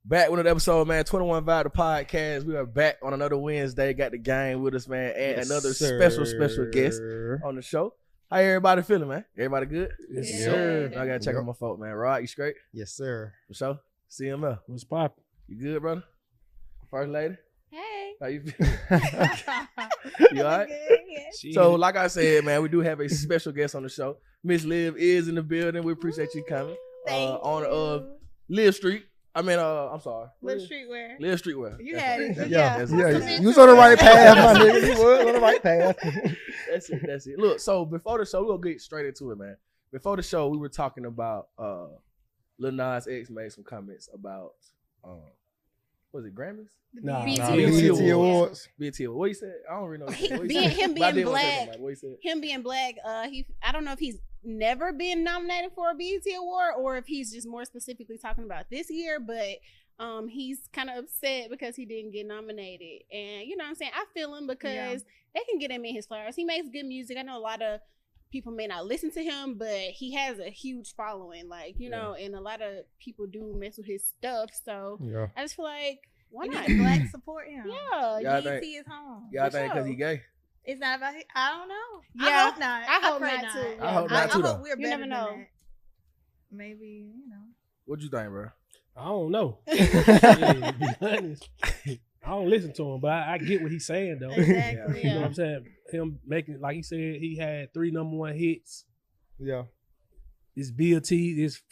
Back with another episode, man. 21 Vibe the podcast. We are back on another Wednesday. Got the gang with us, man, and another special guest on the show. How everybody feeling, man? Everybody good? Yes, sir. I gotta check on my folk, man. Rod, you straight? Yes, sir. For sure. CML. What's poppin'? You good, brother? First lady? Hey. How you feel? You all right? Good, yeah. So, like I said, man, we do have a special guest on the show. Miss Liv is in the building. We appreciate you coming. Thank On Liv Street. I'm sorry. Live streetwear. Liv Streetwear. You That's had right. it. Yeah, That's yeah. it. You was on the right path, my nigga. You was on the right path. That's it. Look, so before the show, we'll get straight into it, man. Before the show, we were talking about Lil Nas X made some comments about was it Grammys? Nah, BET BET Awards. BET Awards. What he said? I don't really know. What he said. Him But I did being wanna say black. something. What he said? Him being black, I don't know if he's never been nominated for a BET award or if he's just more specifically talking about this year, but he's kind of upset because he didn't get nominated. And you know what I'm saying? I feel him because they can get him in his flowers. He makes good music. I know a lot of people may not listen to him, but he has a huge following, like, you know, and a lot of people do mess with his stuff. So Yeah. I just feel like, why We not? need the black support him. Yeah. Y'all BET think- is home. Y'all For think because sure. he gay? It's not about. I don't know. Yeah, I hope not. I hope pray not, too. I hope not, too, I though. hope we're You better never than know. that. Maybe What you think, bro? I don't know. To be honest, I don't listen to him, but I get what he's saying though. Exactly. You know what Yeah. I'm saying? Him making, like he said, he had 3 #1 hits. Yeah. It's BLT, it's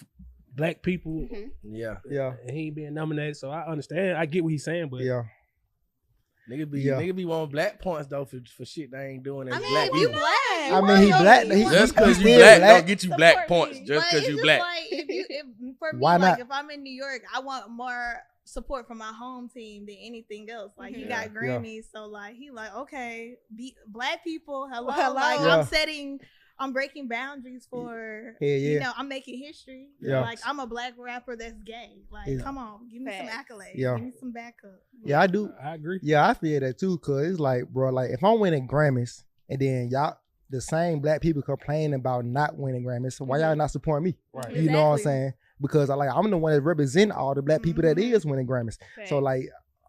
black people, Mhm. Yeah. Yeah. and he ain't being nominated. So I understand. I get what he's saying, but Yeah. Nigga be wanting black points though for shit they ain't doing as I mean, black if you people. black, I mean, he black. He Just because you still black black. don't get you black Support points. me. Just But because it's you just black. Like, if for me, Why like not? if I'm in New York, I want more support from my home team than anything else. Like he got Yeah. Grammys, so like he like okay, black people, hello. Hello. Like Yeah. I'm breaking boundaries for Yeah, yeah. you know, I'm making history. Yeah. Like I'm a black rapper that's gay. Like Yeah. come on, give me some Facts. accolades. Yeah. Give me some backup. Yeah, I do. I agree. Yeah, I feel that too, cause it's like, bro, like if I'm winning Grammys and then y'all, the same black people complaining about not winning Grammys, so why y'all not supporting me? Right. You know what I'm Exactly. saying? Because I'm the one that represent all the black people that Mhm. is winning Grammys. So like,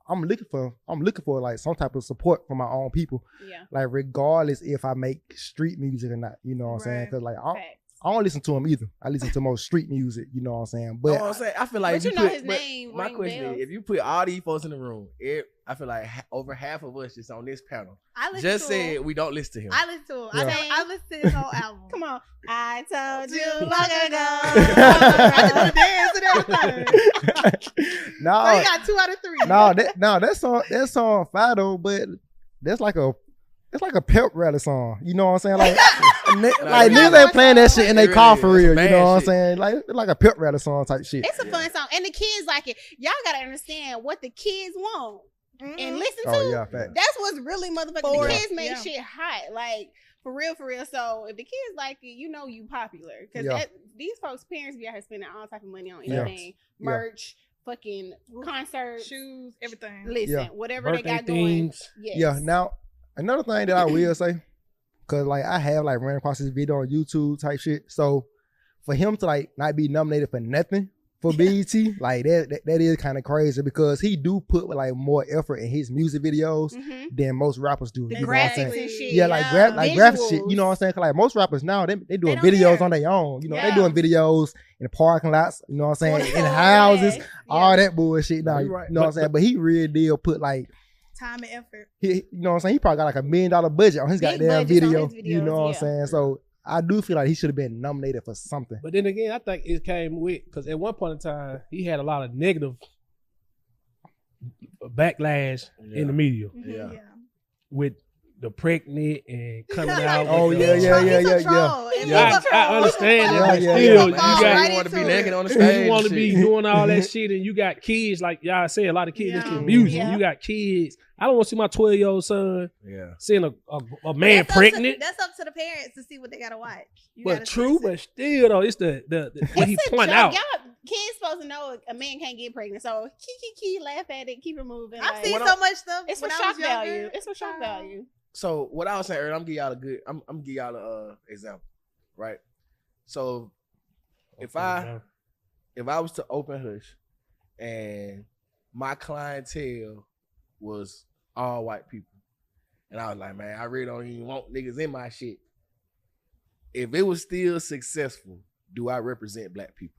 I'm looking for like some type of support from my own people, Yeah. like regardless if I make street music or not. You know what I'm saying? Right. Cause like Facts. I don't listen to them either. I listen to more street music. You know what I'm saying? You But know what I'm saying? I feel like But if you know put, his but name my ring question bells. is, if you put all these folks in the room, I feel like over half of us just on this panel I listen just to him. said we don't listen to him. I listen to him. Yeah. I listen to his whole album. Come on. I told you You long long ago. I just want to dance and everything. no, So he got 2 out of 3. that song fire though, but that's like a pep rally song. You know what I'm saying? Like, like really niggas ain't playing that shit in It their car really for is. real. That's You know what I'm bad saying? Like it's like a pep rally song type shit. It's a fun song. And the kids like it. Y'all gotta understand what the kids want Mm-hmm. and listen to. Oh yeah, fact. That's what's really motherfucking. For The real. kids make Yeah. shit hot. Like for real. So if the kids like it, you know you popular. Because Yeah. these folks' parents be out here spending all type of money on Yeah. anything. Merch, fucking concerts, Shoes, everything. listen, Yeah. whatever they Birthday got going. themes. Yes. Yeah. Now another thing that I will say, cause like I have like ran across this video on YouTube type shit. So for him to like not be nominated for nothing for BET, like that is kind of crazy because he do put like more effort in his music videos Mhm. than most rappers do. The You know what I'm saying? graphics and shit. Yeah, like graphic shit. You know what I'm saying? 'Cause like most rappers now, they doing don't videos care. on their own. You know, Yeah. they doing videos in the parking lots. You know what I'm saying? In Yes. houses, Yeah. all that bullshit. Now, You you right. know what I'm saying? But he really did put like, Time and effort. you know what I'm saying? He probably got like $1 million budget on his Big goddamn budgets on video. his You know videos, what I'm yeah. saying? So I do feel like he should have been nominated for something. But then again, I think it came with, because at one point in time, he had a lot of negative backlash in the media Yeah. with the pregnant and coming Like, out. Oh, with yeah, the- yeah, yeah, He's a yeah, troll. And Yeah, he's a troll. I understand Yeah, that, but yeah, still, yeah. you He got Right want to be into naked it. on the stage. you want to and be shit. doing all that shit, and you got kids, like y'all say, a lot of kids that's Yeah. getting abused. Yeah. You got kids. I don't want to see my 12-year-old son Yeah. seeing a man That's pregnant. That's up to the parents to see what they gotta watch. You But gotta true, listen. but still though, it's the what he It's a point joke. out. Y'all kids supposed to know a man can't get pregnant. So key, laugh at it, keep it moving. I've like, seen What so much stuff. it's for when I shock was younger. value. It's for shock value. So what I was saying earlier, I'm gonna give y'all a example, right? So if I was to open Hush and my clientele was all white people. And I was like, man, I really don't even want niggas in my shit. If it was still successful, do I represent black people?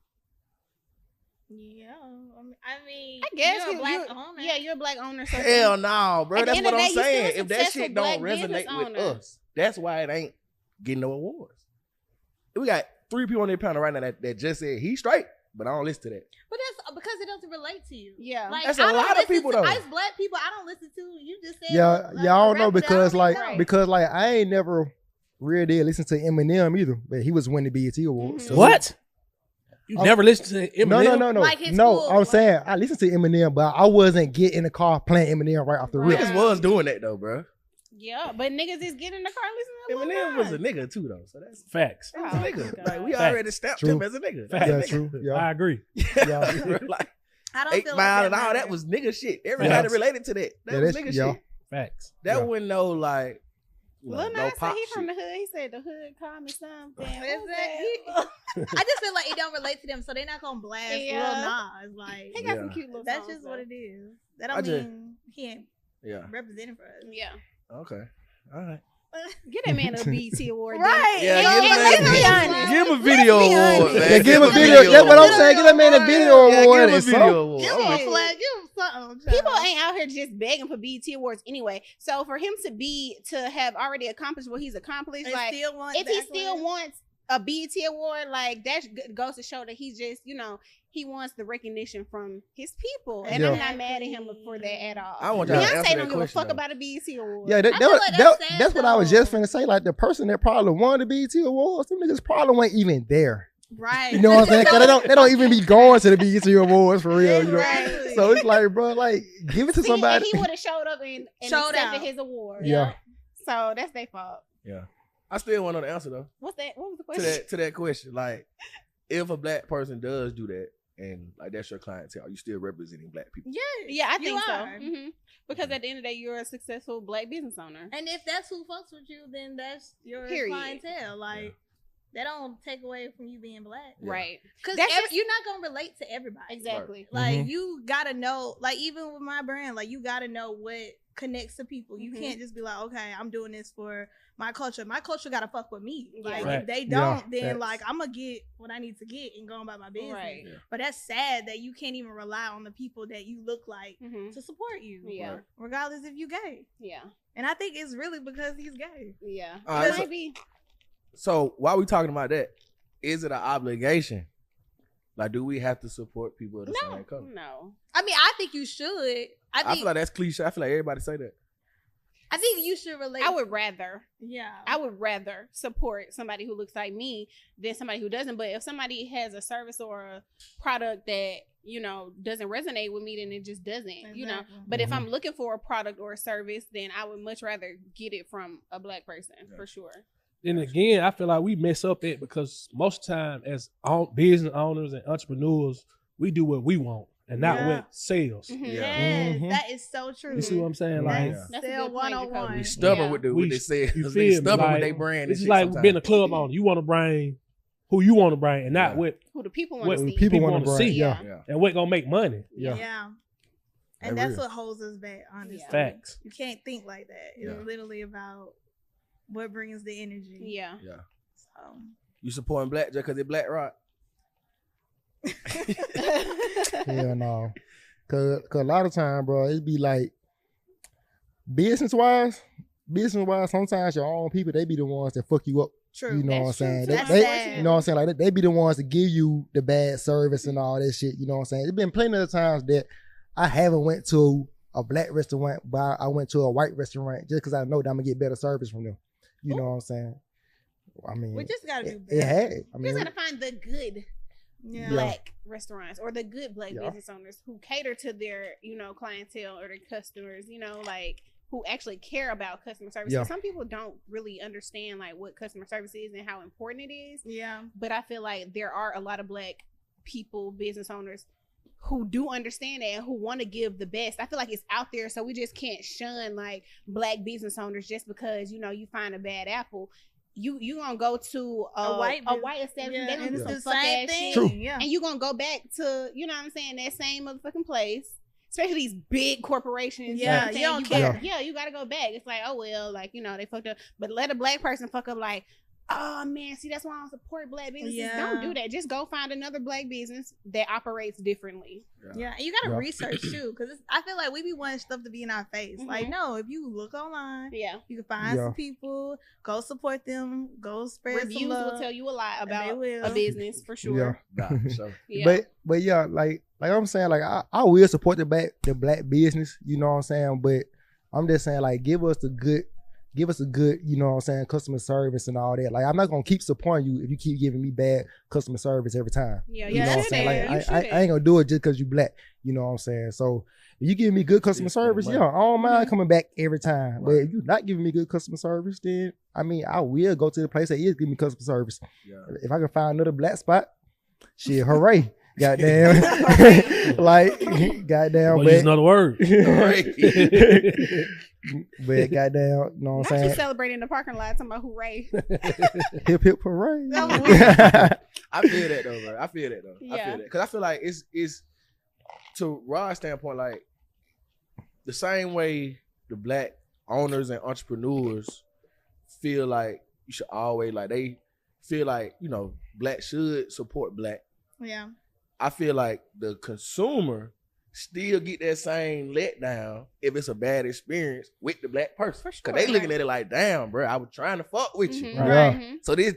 Yeah, I mean, I guess you're a black owner. Yeah, you're a black owner. So Hell no, bro. At the That's end what of the I'm day, you saying. still a If that shit successful don't black resonate business with owner. us, that's why it ain't getting no awards. We got 3 people on their panel right now that just said he's straight, but I don't listen to that. But that's because it doesn't relate to you. Yeah. Like, That's a I don't lot of listen people, to though. Ice black people, I don't listen to. You just said. Yeah, like, yeah, I don't know rappers, because I don't like really know. because like I ain't never really did listen to Eminem either, but he was winning the BET Awards. Mhm. So What? You Oh. never listened to Eminem? No. Like his No, full, I'm like- saying I listened to Eminem, but I wasn't getting in the car playing Eminem right off the Right. rip. Niggas was doing that though, bro. Yeah, but niggas is getting in the car and listening to Eminem was a nigga too though, so that's Facts. he was Oh, a nigga. God. Like we Facts. already stamped True. him as a nigga. Facts. Yeah, That's a true. nigga. Yeah. I agree. Yeah. Like I don't 8 feel Mile like and all that matters. was nigga shit. Everybody Facts. related to that. That Yeah, was that's- nigga yeah. shit. Facts. That Yeah. wasn't no like Lil no Nas said pop he shit. from the hood. He said the hood called me something. Is What was that- that? I just feel like it don't relate to them, so they're not gonna blast Yeah. Lil Nas. Like He got Yeah. some cute little that's songs, just what though. it is. That I don't just- mean he ain't Yeah. representing for us. Yeah. Okay. All right. Get that man a BET award. Right. Yeah, And- give him and that- let's be honest. Give him a video be award, honest. man. Yeah, give him a him video. a That's what I'm video saying. Give that man a award. video Yeah, award. give him a and video so- award. Give him Okay. a flag. Give him something. People child. ain't out here just begging for BET awards anyway. So for him to have already accomplished what he's accomplished, They like still want if the he still accolades. wants a BET award, like that goes to show that he's just, he wants the recognition from his people, and I'm not mad at him for that at all. I want y'all to answer Beyonce that don't give a question, fuck though. about a BET award. Yeah, I feel like that's that's sad, what I was just though. finna say. Like the person that probably won the BET Awards, them niggas probably weren't even there. Right. You know what I'm saying? Cause they don't even be going to the BET Awards for real. You know? Right. So it's like, bro, like give it to See, somebody. and he would have showed up and Showed accepted out. his award. Yeah. So that's their fault. Yeah. I still want to know the answer though. What was the To question? that question. Like, if a black person does do that and like that's your clientele, are you still representing black people? Yeah. Yeah, I you think so. are. Because at the end of the day, you're a successful black business owner. And if that's who fucks with you, then that's your Period. clientele. Like that don't take away from you being black. Yeah. Right. Because That's just- you're not gonna relate to everybody. Exactly. Like you gotta know, like even with my brand, like you gotta know what connects to people. You Mhm. can't just be like, okay, I'm doing this for my culture. My culture gotta fuck with me. Like Right. if they Yeah, don't, then facts. like I'm gonna get what I need to get and go about my business. Right. Yeah. But that's sad that you can't even rely on the people that you look like Mm-hmm. to support you. Yeah. Regardless if you gay. Yeah. And I think it's really because he's gay. Yeah. All right, It so- might be. So while we talking about that, is it an obligation? Like, do we have to support people of the same color? No. I mean, I think you should. I I think feel like that's cliche. I feel like everybody say that. you should relate. I would rather. Yeah. I would rather support somebody who looks like me than somebody who doesn't. But if somebody has a service or a product that, doesn't resonate with me, then it just doesn't, Exactly. But if I'm looking for a product or a service, then I would much rather get it from a black person for sure. Then again, I feel like we mess up that because most of the time as business owners and entrepreneurs, we do what we want and not Yeah. what sells. Mhm. Yes, Mhm. that is so true. You see what I'm saying? Like, Yeah. That's a Sell good point, 101. Jacoby. We stubborn Yeah. with what We- they say. you They feel me? stubborn Like, with their brand. it's and just shit like sometimes. being a club owner. You want to bring who you want to bring and not Yeah. what Who the people What want to see. people people want wanna to bring. see. Yeah. Yeah. and what gonna make money. Yeah. Yeah. And That that's real. what holds us back, honestly. Yeah. Facts. You can't think like that. It's Yeah. literally about what brings the energy. Yeah. Yeah. So. You supporting black just because it black rock? Hell no. Cause a lot of time, bro, it be like business wise, sometimes your own people, they be the ones that fuck you up. True. You know what I'm That's true, saying? too. They, That's they- sad. you know what I'm saying? Like they be the ones to give you the bad service and all that shit. You know what I'm saying? It's been plenty of times that I haven't went to a black restaurant, but I went to a white restaurant just because I know that I'm gonna get better service from them. You know what I'm saying? I mean, We just gotta do it better. had. I You mean, just gotta find the good Yeah. black restaurants or the good black Yeah. business owners who cater to their, clientele or their customers, like who actually care about customer service. Yeah. Some people don't really understand like what customer service is and how important it is. Yeah. But I feel like there are a lot of black people, business owners who do understand that and who want to give the best. I feel like it's out there, so we just can't shun like black business owners just because, you find a bad apple. You gonna go to a white establishment, Yeah, they gonna and do it's some the fuck same ass thing. shit. True. Yeah. And you gonna go back to, that same motherfucking place, especially these big corporations. Yeah, what I'm you don't saying? care. Gotta, you gotta go back. It's like, oh well, like, you know, they fucked up. But let a black person fuck up like, oh man, see, that's why I don't support black businesses. Yeah. Don't do that. Just go find another black business that operates differently. Yeah, and you gotta research too, because I feel like we be wanting stuff to be in our face. Like, no, if you look online, Yeah. you can find some people, go support them, go spread Reviews some love. will tell you a lot about will. a business for sure. Nah, so. Yeah. But yeah, like I'm saying, like I will support the black business, you know what I'm saying? But I'm just saying, like, give us a good, you know what I'm saying, customer service and all that. Like, I'm not gonna keep supporting you if you keep giving me bad customer service every time. Yeah, You know what I'm saying? Like, I I ain't gonna do it just because you black. You know what I'm saying? So if you give me good customer service, yeah, I don't mind coming back every time. But if you're not giving me good customer service, then I mean, I will go to the place that is giving me customer service. Yeah. If I can find another black spot, shit, hooray. Goddamn. Like, goddamn. Well, use another word. But goddamn, you know what I'm Not saying? you celebrating in the parking lot talking about hooray. Hip hip hooray. I feel that though, bro. I feel that. Because I feel like it's to Rod's standpoint, like the same way the black owners and entrepreneurs feel like you should always, like, they feel like, you know, black should support black. Yeah. I feel like the consumer still get that same letdown if it's a bad experience with the black person. For sure. Cause they looking at it like, damn, bro, I was trying to fuck with you. Mhm, Right. mhm. So this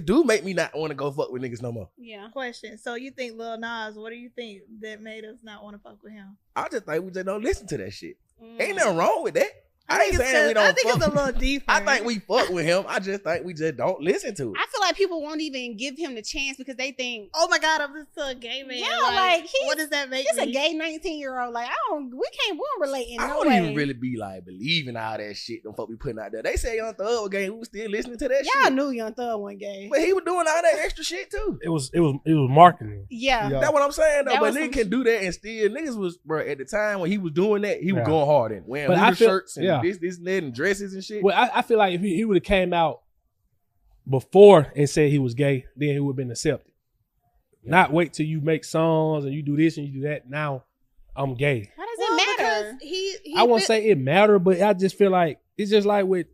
do make me not want to go fuck with niggas no more. Yeah. Question. So you think Lil Nas, what do you think that made us not want to fuck with him? I just think we just don't listen to that shit. Mm. Ain't nothing wrong with that. I ain't think saying we it's don't I think fuck. it's a little deeper. I think we fuck with him. I just think we just don't listen to it. I feel like people won't even give him the chance because they think, Oh my God, I'm listening to a gay man. yeah, like he's, what does that make he's a me? gay 19-year-old. Like, we won't relate in I no don't way. even really be like believing all that shit them folk be putting out there. They say Young Thug was gay. We was still listening to that Y'all shit. knew Young Thug wasn't gay. But he was doing all that extra shit too. It was marketing. Yeah. Yeah. That's what I'm saying though. That But was niggas some can do that and still niggas was, bro, at the time when he was doing that, he was Yeah. going hard in wearing But I Hooter feel- shirts and yeah. this and that and dresses and shit. Well, I feel like if he would have came out before and said he was gay, then he would have been accepted. Not wait till you make songs and you do this and you do that. Now I'm gay. How does Well, it matter? because he I won't say it matter, but I just feel like it's just like with,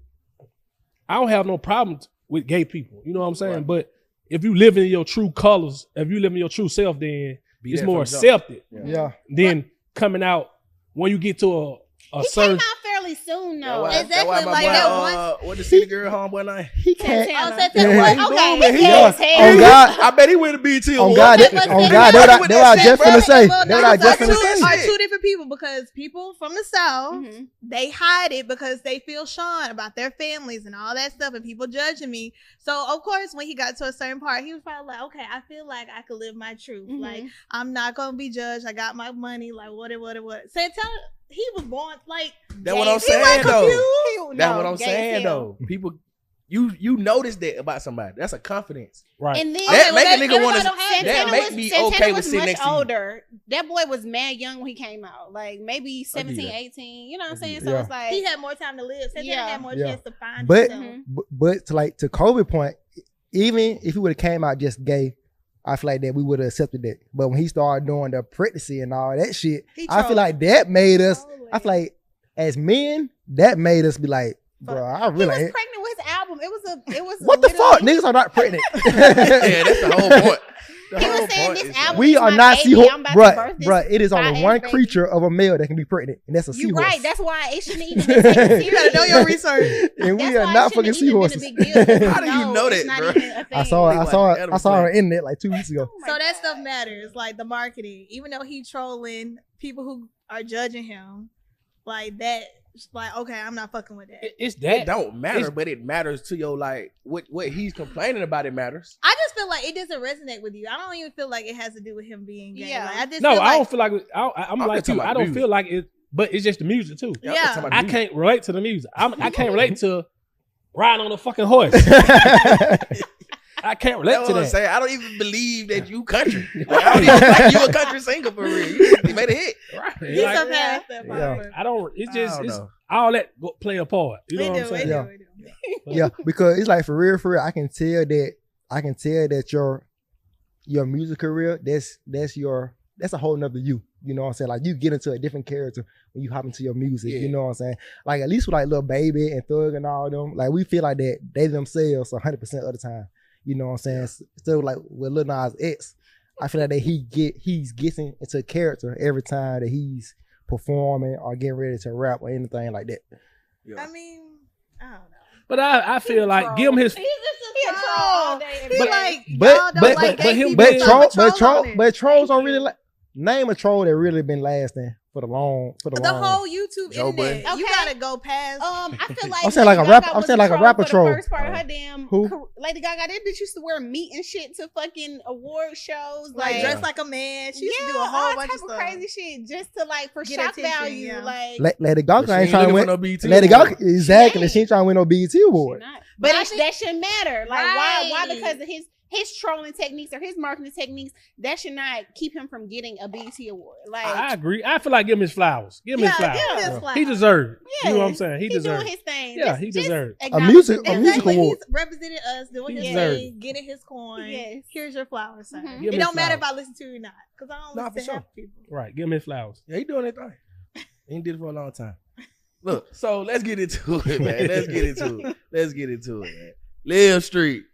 I don't have no problems with gay people. You know what I'm saying? Right. But if you live in your true colors, if you live in your true self, then Be it's that more from jump. accepted Yeah. than coming out when you get to a He certain. came out fairly soon though. Exactly, my like boy, that what the city girl homeboy name? He can't. Santana. Oh, Santana. Yeah. Okay. Man, he Yeah. was- On God. I bet he went to BT On Awards. God, Okay, that, but on see, God, that's that what what I they just said, finna bro. say. Well, That what I just are finna say. two different people, because people from the South, Mhm. they hide it because they feel shunned about their families and all that stuff, and people judging me. So of course, when he got to a certain part, he was probably like, "Okay, I feel like I could live my truth. Mhm. Like I'm not gonna be judged. I got my money. Like what? Santana, he was born like That's what I'm he wasn't saying though. confused. That's No, what I'm gay saying as hell. though. People, you notice that about somebody. That's a confidence. Right. And then That make a nigga everybody wanna- don't have that that. make me Santana okay with was sitting much next to you. older. That boy was mad young when he came out. Like maybe 17, that. 18. You know what I'm I saying? do So that. it's like He had more time to live. Santana Yeah. had more Yeah. chance to find But- himself. Mhm. But to Kobe point, even if he would have came out just gay, I feel like that we would have accepted that. But when he started doing the pregnancy and all that shit, He I feel trolling. like that made us. Trolling. I feel like as men, that made us be like, bro, I he was really. pregnant with his album. It was What the fuck? literally- Niggas are not pregnant. Yeah, that's the whole point. The He whole was saying point this is album- We is are my not baby. seahorse, I'm about to birth this bruh. It is only fine one baby. creature of a male that can be pregnant, and that's a You seahorse. right. That's why it shouldn't even been taken serious. You gotta know your research. and That's we are why not it fucking shouldn't even been a seahorses. big deal, because How do you know it's that, not bro? even a thing. I saw it. I saw it. Like, I saw it on the internet like 2 weeks ago. Oh my So that God. stuff matters, like the marketing. Even though he trolling people who are judging him, like that. Like, okay, I'm not fucking with that. It's It that. don't matter, It's- but it matters to your, like, what he's complaining about. It matters. I just feel like it doesn't resonate with you. I don't even feel like it has to do with him being gay. Yeah. Like, I just No, feel I like, don't feel like I'm I'm like just talking you. about I don't music. feel like it, but it's just the music too. I'm Yeah. just talking about I music. can't relate to the music. I can't relate to riding on a fucking horse. I can't relate That's to what I'm that. saying. I don't even believe that you country. Like, I don't even think you a country singer for real. You made a hit. Right. he's Like, so bad at that Yeah. part. I don't. It's just I don't it's know. all that play a part. You know We what do, I'm we saying? do, Yeah. we do. Yeah, because it's like for real, I can tell that your music career, that's your that's a whole nother you. You know what I'm saying? Like you get into a different character when you hop into your music. Yeah. You know what I'm saying? Like at least with like Lil Baby and Thug and all them, like we feel like that they themselves 100% of the time. You know what I'm saying? So like with Lil Nas X, I feel like that he's getting into a character every time that he's performing or getting ready to rap or anything like that. Yeah. I mean, I don't know. But I feel like give him his. He's just He a troll all day, every He day. like But y'all don't like but gay him people, being- so I'm a troll on it. trolls don't really name a troll that really been lasting for the long. The whole YouTube Joe internet, Budden. you Okay. gotta go past. I feel like I'm saying like a Lady rapper- Gaga I'm was saying like a troll rapper for troll. The first part of her damn Who? Lady Gaga, that bitch used to wear meat and shit to fucking award shows, like dress like a man. She used to do a whole all bunch type of stuff. crazy shit just to like for Get shock attention, value. yeah. Like Lady Gaga She ain't ain't trying to looking win. for no BET Lady award. Gaga, exactly. ain't. She ain't trying to win no BET she award. not. But But I think- that shouldn't matter. Like why Right. because of his trolling techniques or his marketing techniques, that should not keep him from getting a BET award. Like I agree. I feel like give him his flowers. Give him his flowers. give him his flowers. He deserves it. Yeah. You know what I'm saying? He doing deserves his it. thing. Yeah, he deserves it. acknowledge music- his a music thing. award. He's represented us, doing He his deserves thing, getting his coin. Yes. Here's your flowers, sir. Mhm. Give It him don't his matter if flowers. I listen to you or not, because I don't Nah, listen for to sure. half people. Right. Give him his flowers. Yeah, he doing that thing. He did it for a long time. Look, so let's get into it, man. Let's get into it, man. Live Street.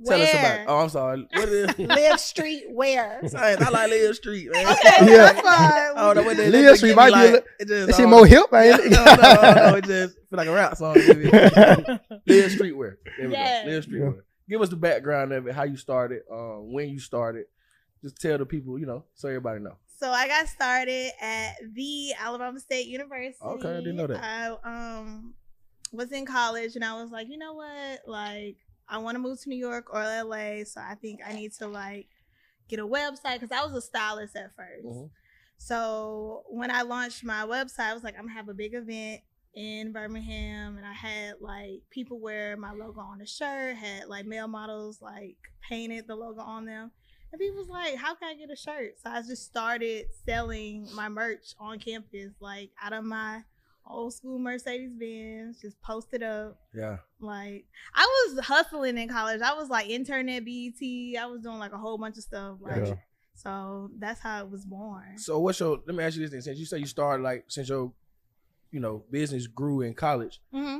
Tell us about it. Oh, I'm sorry. What is Live Street where? Science. I like Live Street, man. Yeah. That's fine. I don't know what they Live Street might be a like. li- It just, That I shit don't more know. hip, man. I don't know. It just feel like a rap song. Live Streetwear. There we Yeah. go. Live Streetwear. Give us the background of it, how you started, when you started. Just tell the people, so everybody know. So I got started at the Alabama State University. Okay, I didn't know that. I was in college and I was like, you know what? Like, I want to move to New York or LA, so I think I need to like get a website because I was a stylist at first. Mhm. So when I launched my website, I was like, I'm gonna have a big event in Birmingham, and I had like people wear my logo on the shirt, had like male models like painted the logo on them. And people was like, how can I get a shirt? So I just started selling my merch on campus, like out of my old school Mercedes Benz, just posted up. Yeah. Like I was hustling in college. I was like internet BET. I was doing like a whole bunch of stuff. Like Yeah. so that's how it was born. So let me ask you this then. Since you say you started since your, business grew in college, Mm-hmm.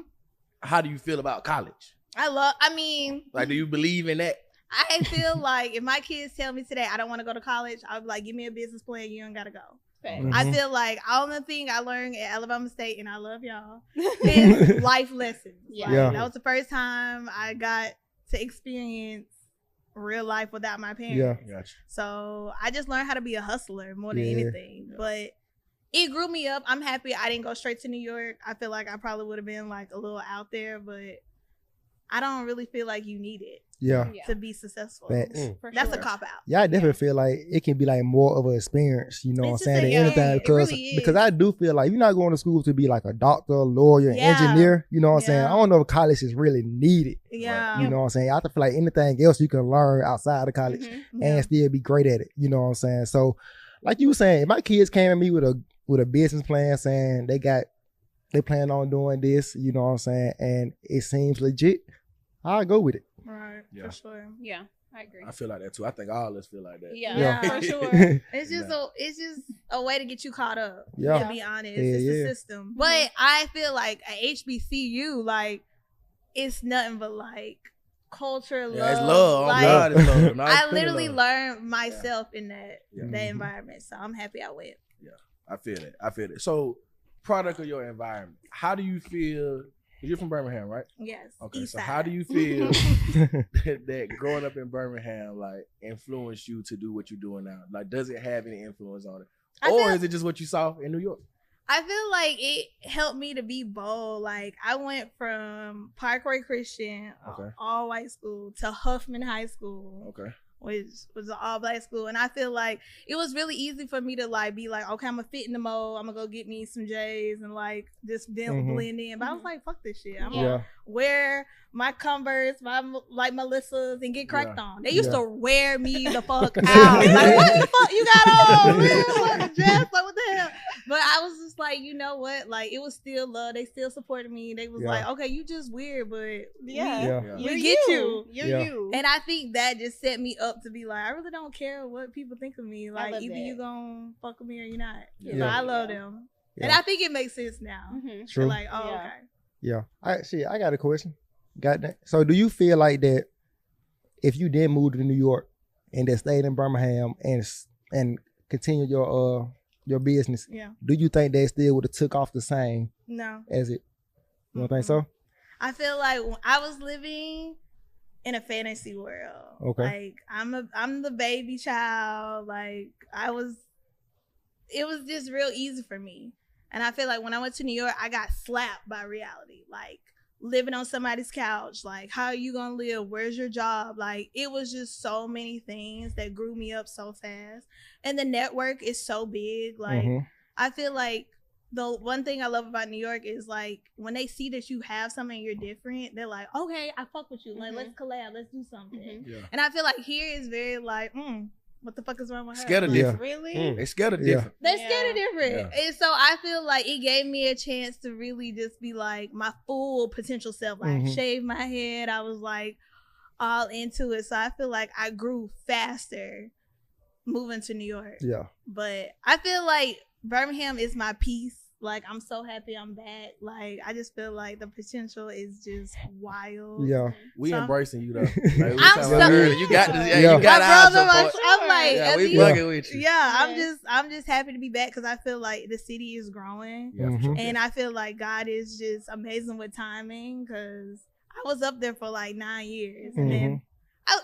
how do you feel about college? I mean, Like, do you believe in that? I feel like if my kids tell me today I don't want to go to college, I'll be like, give me a business plan. You ain't got to go. Mhm. I feel like all the thing I learned at Alabama State, and I love y'all, is life lessons. Yeah. Like, Yeah. that was the first time I got to experience real life without my parents. Yeah. Gotcha. So I just learned how to be a hustler more than Yeah. anything. Yeah. But it grew me up. I'm happy I didn't go straight to New York. I feel like I probably would have been like a little out there, but I don't really feel like you need it Yeah. Yeah, to be successful. Facts. for That's sure. a cop out. Yeah, I definitely feel like it can be like more of an experience, you know what I'm It's saying, just than a- anything. yeah, it Because really is. because I do feel like you're not going to school to be like a doctor, lawyer, Yeah. engineer, you know what I'm saying? Yeah. I don't know if college is really needed. Yeah. You know what I'm saying? I feel like anything else you can learn outside of college Mhm. Yeah. and still be great at it. You know what I'm saying? So, like you were saying, if my kids came at me with a business plan saying they plan on doing this, you know what I'm saying, and it seems legit, I'll go with it. Right. Yeah. For sure. Yeah, I agree. I feel like that too. I think all of us feel like that. Yeah, Yeah. for sure. It's just Yeah. it's just a way to get you caught up. Yeah. To be honest, Yeah, it's yeah. the system. But I feel like at HBCU, like it's nothing but like culture, love. Yeah, it's love. Oh, Like, God, it's love. No, it's I pure literally love. learned myself in that Yeah. that Mhm. environment. So I'm happy I went. I feel it. So, product of your environment, how do you feel? You're from Birmingham, right? Yes. Okay. East So, side. how do you feel that growing up in Birmingham, like, influenced you to do what you're doing now? Like, does it have any influence on it? I Or feel- is it just what you saw in New York? I feel like it helped me to be bold. Like I went from Parkway Christian, Okay. all white school, to Huffman High School, Okay. which was an all black school. And I feel like it was really easy for me to like be like, okay, I'm gonna fit in the mold. I'm gonna go get me some J's and like just Mhm. blend in. But I was like, fuck this shit. I'm Yeah. gonna wear my Converse, my like Melissa's, and get cracked Yeah. on. They used Yeah. to wear me the fuck out. Like, what the fuck you got on? Man, what the dress? Like, what the hell? But I was just like, you know what? Like, it was still love. They still supported me. They was Yeah. like, okay, you just weird, but Yeah. You're we get you. You're Yeah. you. And I think that just set me up to be like, I really don't care what people think of me. Like, love either that. you gonna fuck with me or you're not. Yeah. So I love them. Yeah. And I think it makes sense now. Mhm. True. Like, oh, Yeah. okay. Yeah. I got a question. Got that. So do you feel like that if you did move to New York and then stayed in Birmingham and continue your business, Yeah. do you think that still would have took off the same No. as it? You don't think so? I feel like when I was living in a fantasy world. Okay. Like I'm the baby child. Like it was just real easy for me. And I feel like when I went to New York, I got slapped by reality. Like living on somebody's couch. Like, how are you gonna live? Where's your job? Like, it was just so many things that grew me up so fast. And the network is so big. Like, Mhm. I feel like the one thing I love about New York is like when they see that you have something and you're different, they're like, okay, I fuck with you. Like, let's collab, let's do something. Mhm. Yeah. And I feel like here is very like, what the fuck is wrong with her? Scared of Yeah. different. Really? They scared of Yeah. different. They're Yeah. scared of different. Yeah. And so I feel like it gave me a chance to really just be like my full potential self. Like shave my head. I was like all into it. So I feel like I grew faster moving to New York. Yeah. But I feel like Birmingham is my peace. Like, I'm so happy I'm back. Like, I just feel like the potential is just wild. Yeah. We So- embracing you though. Like, we I'm talking so- about earlier. You got this. Yeah, Yeah. you got My our brother, support. I'm like, Yeah, at we the- fucking with you. Yeah, Yes. I'm just happy to be back because I feel like the city is growing. Yeah, for sure. And I feel like God is just amazing with timing because I was up there for like 9 years. And then,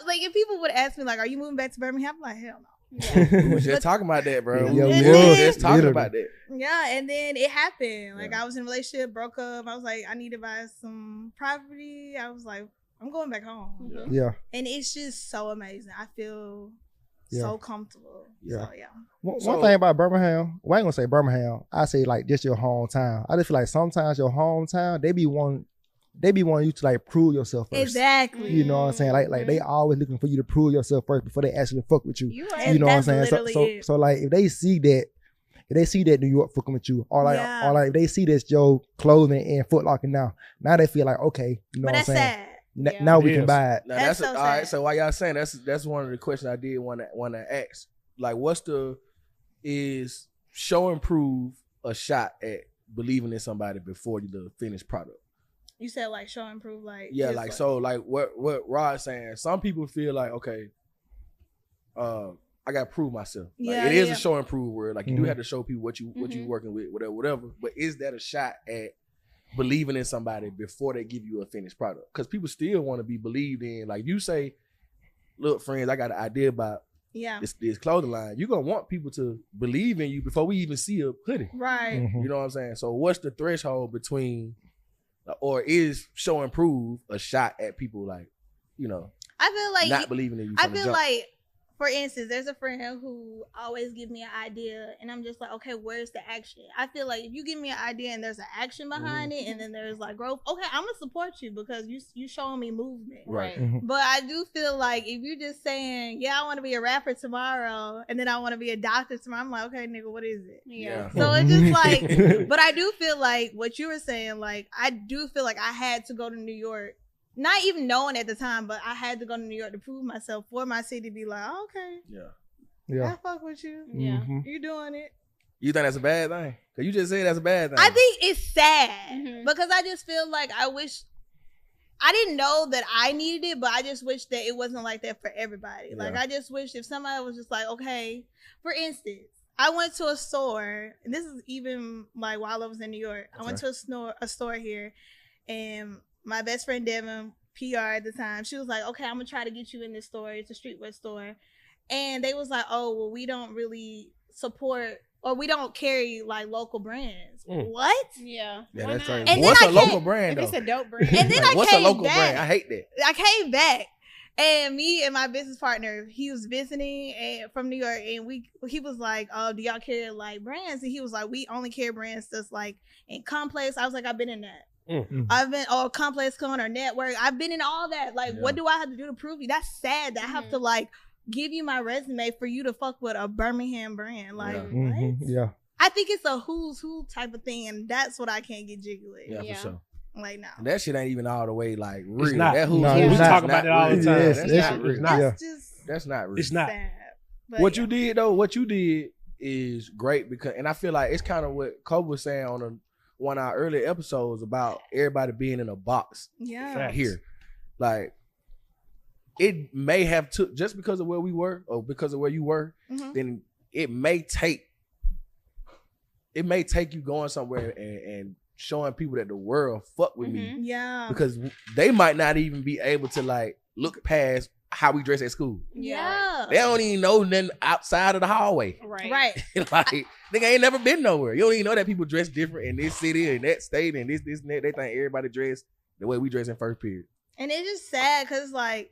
like, if people would ask me, like, are you moving back to Birmingham? I'm like, hell no. We was just talking about that, bro. Yeah, we we was was. just talking Literally. about that. Yeah, and then it happened. Like, Yeah. I was in a relationship, broke up. I was like, I need to buy some property. I was like, I'm going back home. Yeah. Yeah. And it's just so amazing. I feel Yeah. so comfortable. Yeah. So, yeah. One So- thing about Birmingham, well, I ain't gonna say Birmingham. I say like this your hometown. I just feel like sometimes your hometown, they be wanting you to like prove yourself first. Exactly. You know what I'm saying? Like they always looking for you to prove yourself first before they actually fuck with you. You And You know what I'm that's saying? literally So it. so like if they see that New York fucking with you, or like Yeah. or like if they see this your clothing and Foot Locker now they feel like okay, you know But what I'm that's saying? sad. Yeah. Now we Yes. can buy it. Now That's that's so all right. sad. So while y'all saying that's one of the questions I did want to ask. Like, what's is show and prove a shot at believing in somebody before the finished product? You said like show and prove, like Yeah, just, like so, like what Rod's saying. Some people feel like, okay, I gotta prove myself. Like, Yeah, it is yeah. a show and prove word. Like you do Mhm. have to show people what you working with, whatever. But is that a shot at believing in somebody before they give you a finished product? Because people still want to be believed in. Like you say, look, friends, I got an idea about Yeah. this clothing line. You're gonna want people to believe in you before we even see a hoodie. Right. Mhm. You know what I'm saying? So what's the threshold between, or is show and prove a shot at people like, you know, I feel like not believing in you? I from the feel jump? like, for instance, there's a friend who always give me an idea, and I'm just like, okay, where's the action? I feel like if you give me an idea and there's an action behind it, and then there's like growth, okay, I'm gonna support you because you showing me movement. Right. Mhm. But I do feel like if you're just saying, yeah, I want to be a rapper tomorrow, and then I want to be a doctor tomorrow, I'm like, okay, nigga, what is it? Yeah. So it's just like, but I do feel like what you were saying, like, I do feel like I had to go to New York, not even knowing at the time, but I had to go to New York to prove myself for my city to be like, oh, okay, Yeah. Yeah. I fuck with you. Yeah. Mhm. You doing it. You think that's a bad thing? Cause you just said that's a bad thing. I think it's sad Mhm. because I just feel like I didn't know that I needed it, but I just wish that it wasn't like that for everybody. Like, Yeah. I just wish if somebody was just like, okay, for instance, I went to a store, and this is even like while I was in New York. I went to a store here, and my best friend Devin, PR at the time, she was like, okay, I'm gonna try to get you in this store. It's a streetwear store. And they was like, oh, well, we don't really support, or we don't carry like local brands. Mm. What? Yeah. Yeah, Why that's not? crazy. And then What's I a local can't- brand If it's though? a dope brand. And then Like, I what's came a local back. brand? I hate that. I came back, and me and my business partner, he was visiting from New York, and he was like, "Oh, do y'all carry like brands?" And he was like, "We only carry brands that's like in Complex." I was like, "I've been in that. I've been Complex Con or Network. I've been in all that. Like, Yeah. what do I have to do to prove you? That's sad that I have to like give you my resume for you to fuck with a Birmingham brand. Like, Yeah. what? Mhm. Yeah. I think it's a who's who type of thing, and that's what I can't get jiggy with. Yeah, Yeah. for sure. Like, no. That shit ain't even all the way like real. It's not. That who's No, who it's is We not. talk about that all the real. time. Yes, That's it's not real. not. That's just That's not real. It's not. sad. But What yeah. you did though, what you did is great because, and I feel like it's kind of what Kobe was saying on one of our earlier episodes about everybody being in a box Yeah. Facts. here. Like, it may have took just because of where we were or because of where you were, Mhm. then it may take you going somewhere and showing people that the world fuck with me Yeah. because they might not even be able to like look past how we dress at school. Yeah. They don't even know nothing outside of the hallway. Right. Right. Like, nigga ain't never been nowhere. You don't even know that people dress different in this city and that state and this and that. They think everybody dress the way we dress in first period. And it's just sad because, like,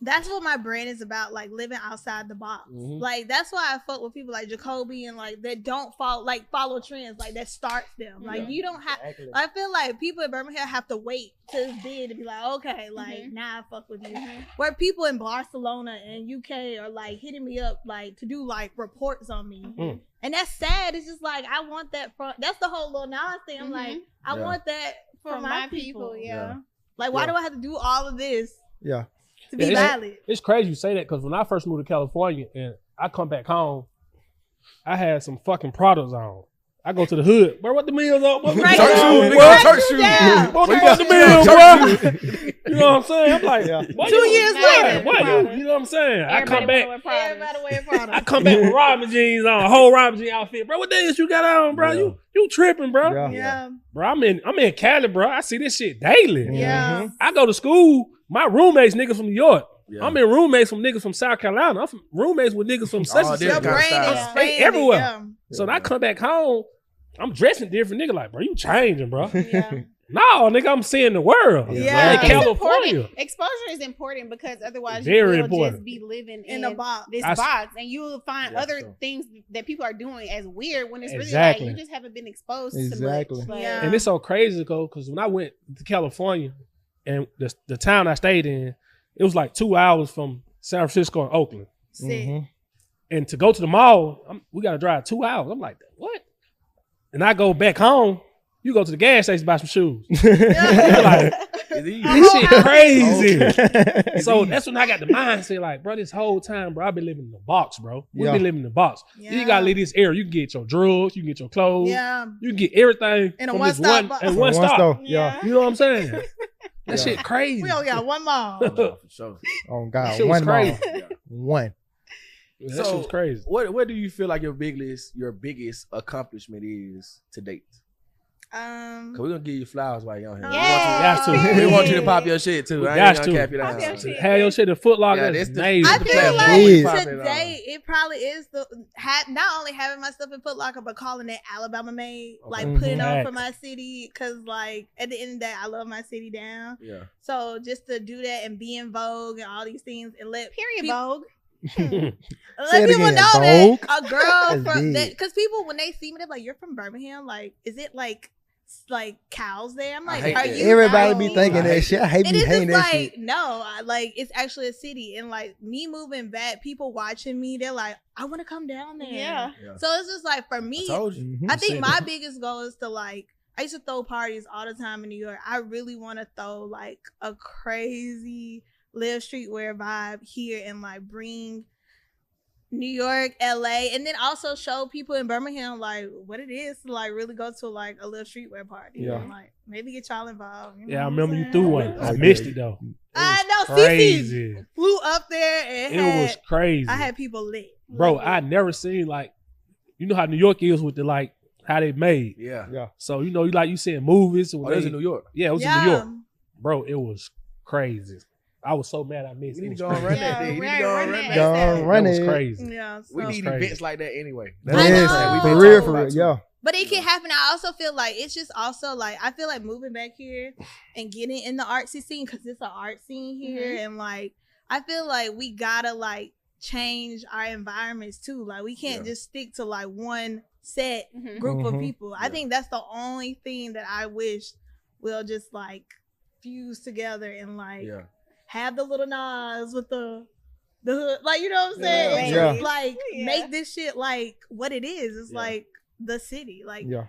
that's what my brand is about, like, living outside the box. Mhm. Like, that's why I fuck with people like Jacoby and, like, that don't follow trends, like, that starts them. Like, Yeah. you don't have, I feel like people in Birmingham have to wait till it's big to be like, okay, like, now I fuck with you. Where people in Barcelona and UK are, like, hitting me up, like, to do, like, reports on me. Mhm. And that's sad. It's just, like, I want that from, that's the whole Lil Nas thing. I'm like, I Yeah. want that for For my my people, yeah. Like, why Yeah. do I have to do all of this Yeah. to be Yeah, valid? It's crazy you say that because when I first moved to California and I come back home, I had some fucking products on. I go to the hood, bro. What the meals on? What Right. Church down. shoes, nigga. Right Church shoes. down. What the Well, fuck you the got meal, church boy? shoes. You know what I'm saying? I'm like, Yeah. boy, 2 years later. What you know what I'm saying? I come back. Everybody wear products. I come back with Robin jeans on, a whole Robin jean outfit, bro. What days you got on, bro? Yeah. You tripping, bro? Yeah. Yeah. Bro, I'm in Cali, bro. I see this shit daily. Yeah. I go to school. My roommates niggas from New York. Yeah. I'm in roommates from niggas from South Carolina. I'm from roommates with niggas from such All and different such. Your kind of brain style. is Straight expanded, everywhere. Yeah. So when I come back home, I'm dressing different, nigga. Like, bro, you changing, bro. Yeah. No, nigga, I'm seeing the world. Yeah. In It's California. Exposure is important because otherwise Very you will important. just be living In a box. this I s- box, and you will find Yeah, other sure. things that people are doing as weird when it's really Exactly. like you just haven't been exposed Exactly. to much. Like, Yeah. And it's so crazy, because when I went to California and the town I stayed in, it was like 2 hours from San Francisco and Oakland. Sick. Mhm. And to go to the mall, we got to drive 2 hours. I'm like, what? And I go back home, you go to the gas station to buy some shoes. You're like, It's easy. this shit crazy. Okay. So that's when I got the mindset, like, bro, this whole time, bro, I've been living in the box, bro. We've Yeah. been living in the box. Yeah. You gotta leave this area. You can get your drugs, you can get your clothes, Yeah. you can get everything In a from one-stop this box. and one stop. store. Yeah. You know what I'm saying? That Yeah. shit crazy. We only got one mall. No, for sure. Oh That God, shit was one mall. crazy. One. That So, shit was crazy. What do you feel like your biggest accomplishment is to date? Cause we're gonna give you flowers while you're on here. Got to. We want you to pop your shit too. We I got ain't gonna to. cap you Pop your down. shit. Have your shit in Foot Locker. Yeah, that's this the- amazing. I the feel platform. like Please. today it probably is not only having my stuff in Foot Locker, but calling it Alabama made, like Mhm. putting on for Facts. my city, because like at the end of the day, I love my city down. Yeah. So just to do that and be in Vogue and all these things and let period, people, Vogue. Say let it people again, know Vogue. that a girl That's from big. that, because people when they see me, they're like, "You're from Birmingham? Like, is it like cows there?" I'm like, hate "Are that. you?" Everybody not? be thinking I that hate shit. I hate It be is hating just that like shit. no, like it's actually a city, and like me moving back, people watching me, they're like, I want to come down there. Yeah. So it's just like for I me, told you. Mhm. I think said my that. biggest goal is to like. I used to throw parties all the time in New York. I really want to throw like a crazy live streetwear vibe here and like bring New York, LA, and then also show people in Birmingham like what it is to like really go to like a little streetwear party. Yeah. And, like maybe get y'all involved. You know Yeah, I what I'm remember you saying? threw one. Oh, I yeah. missed it though. I know, Crazy. Cece flew up there and It was crazy. I had people lit. Bro, Lit. I never seen like, you know how New York is with the like how they made. Yeah. Yeah. So you know, you see in movies. Oh, that's in New York. Yeah, it was in New York, bro. It was crazy. I was so mad I missed. We it. need It to was go and crazy. run that. Then. You need to go and run that. Go ASAP. run That was it. crazy. Yeah, We so- need crazy. events like that anyway. I Yes, know. we for been real, talking for real. about too. Yeah. But it can happen. I also feel like it's just also like I feel like moving back here and getting in the artsy scene because it's an art scene here, and like I feel like we gotta like change our environments too. Like we can't Yeah. just stick to like one set Mhm. group of Mhm. people. I Yeah. think that's the only thing that I wish will just like fuse together and like Yeah. have the little Nas with the hood, like you know what I'm saying? Yeah. And Yeah. just, like Yeah. make this shit like what it is. It's Yeah. like the city. Like, Yeah.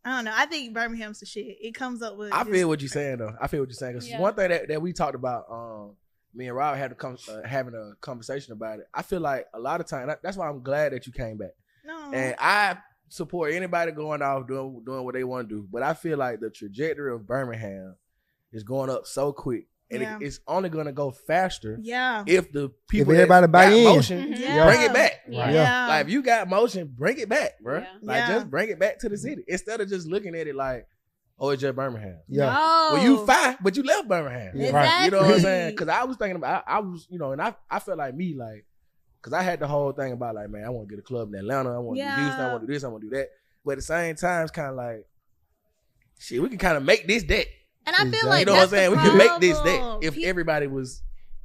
I don't know. I think Birmingham's the shit. It comes up with. I feel what you're saying though. I feel what you're saying. Cause Yeah. one thing that we talked about, me and Rob had to come having a conversation about it. I feel like a lot of time. That's why I'm glad that you came back. No. And I support anybody going off doing what they want to do. But I feel like the trajectory of Birmingham is going up so quick, and Yeah. it's only gonna go faster Yeah. if the people everybody that buy got in. motion Yeah. bring it back. Yeah. Yeah. Like if you got motion, bring it back, bro. Yeah. Like Yeah. just bring it back to the city instead of just looking at it like, oh, it's just Birmingham. Yeah. No. Well, you fine, but you left Birmingham. Yeah. Exactly. You know what I'm saying? Because I was thinking about, I was, and I felt like me, like, because I had the whole thing about like, man, I want to get a club in Atlanta. I want to do Houston. I want to do this. I want to do that. But at the same time, it's kind of like, shit, we can kind of make this that. And I feel Exactly. like You know what I'm that's the saying? We can make this that problem. if everybody was,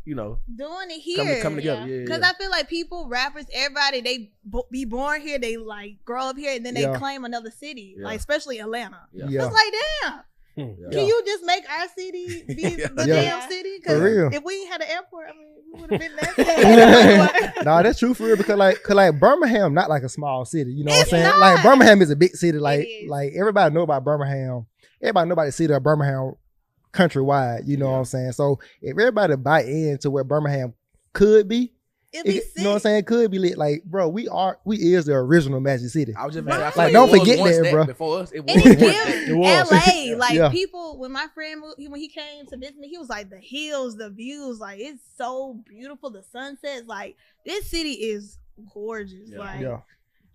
doing it here. coming together. Yeah. Because I feel like people, rappers, everybody, they be born here, they like grow up here, and then they Yeah. claim another city, Yeah. like especially Atlanta. Yeah. Yeah. It's like, damn, Yeah. can you just make our city be the Yeah. damn city? For real. If we ain't had an airport, I mean, we would have been that. Nah, that's true for real because like Birmingham not like a small city. You know what I'm It's saying? not. Like Birmingham is a big city. It Like is. everybody know about Birmingham. Everybody know about the city of Birmingham countrywide. You know Yeah. what I'm saying? So if everybody buy into where Birmingham could be, It'd be you know what I'm saying? Could be lit. Like, bro, we is the original Magic City. I was just Right. saying, I feel Like, like don't it was forget once that, bro. Before us, it was And once it that. It was. LA, like Yeah. people, when my friend moved, when he came to visit me, he was like, the hills, the views, like it's so beautiful. The sunsets, like this city is gorgeous. Yeah. Like Yeah.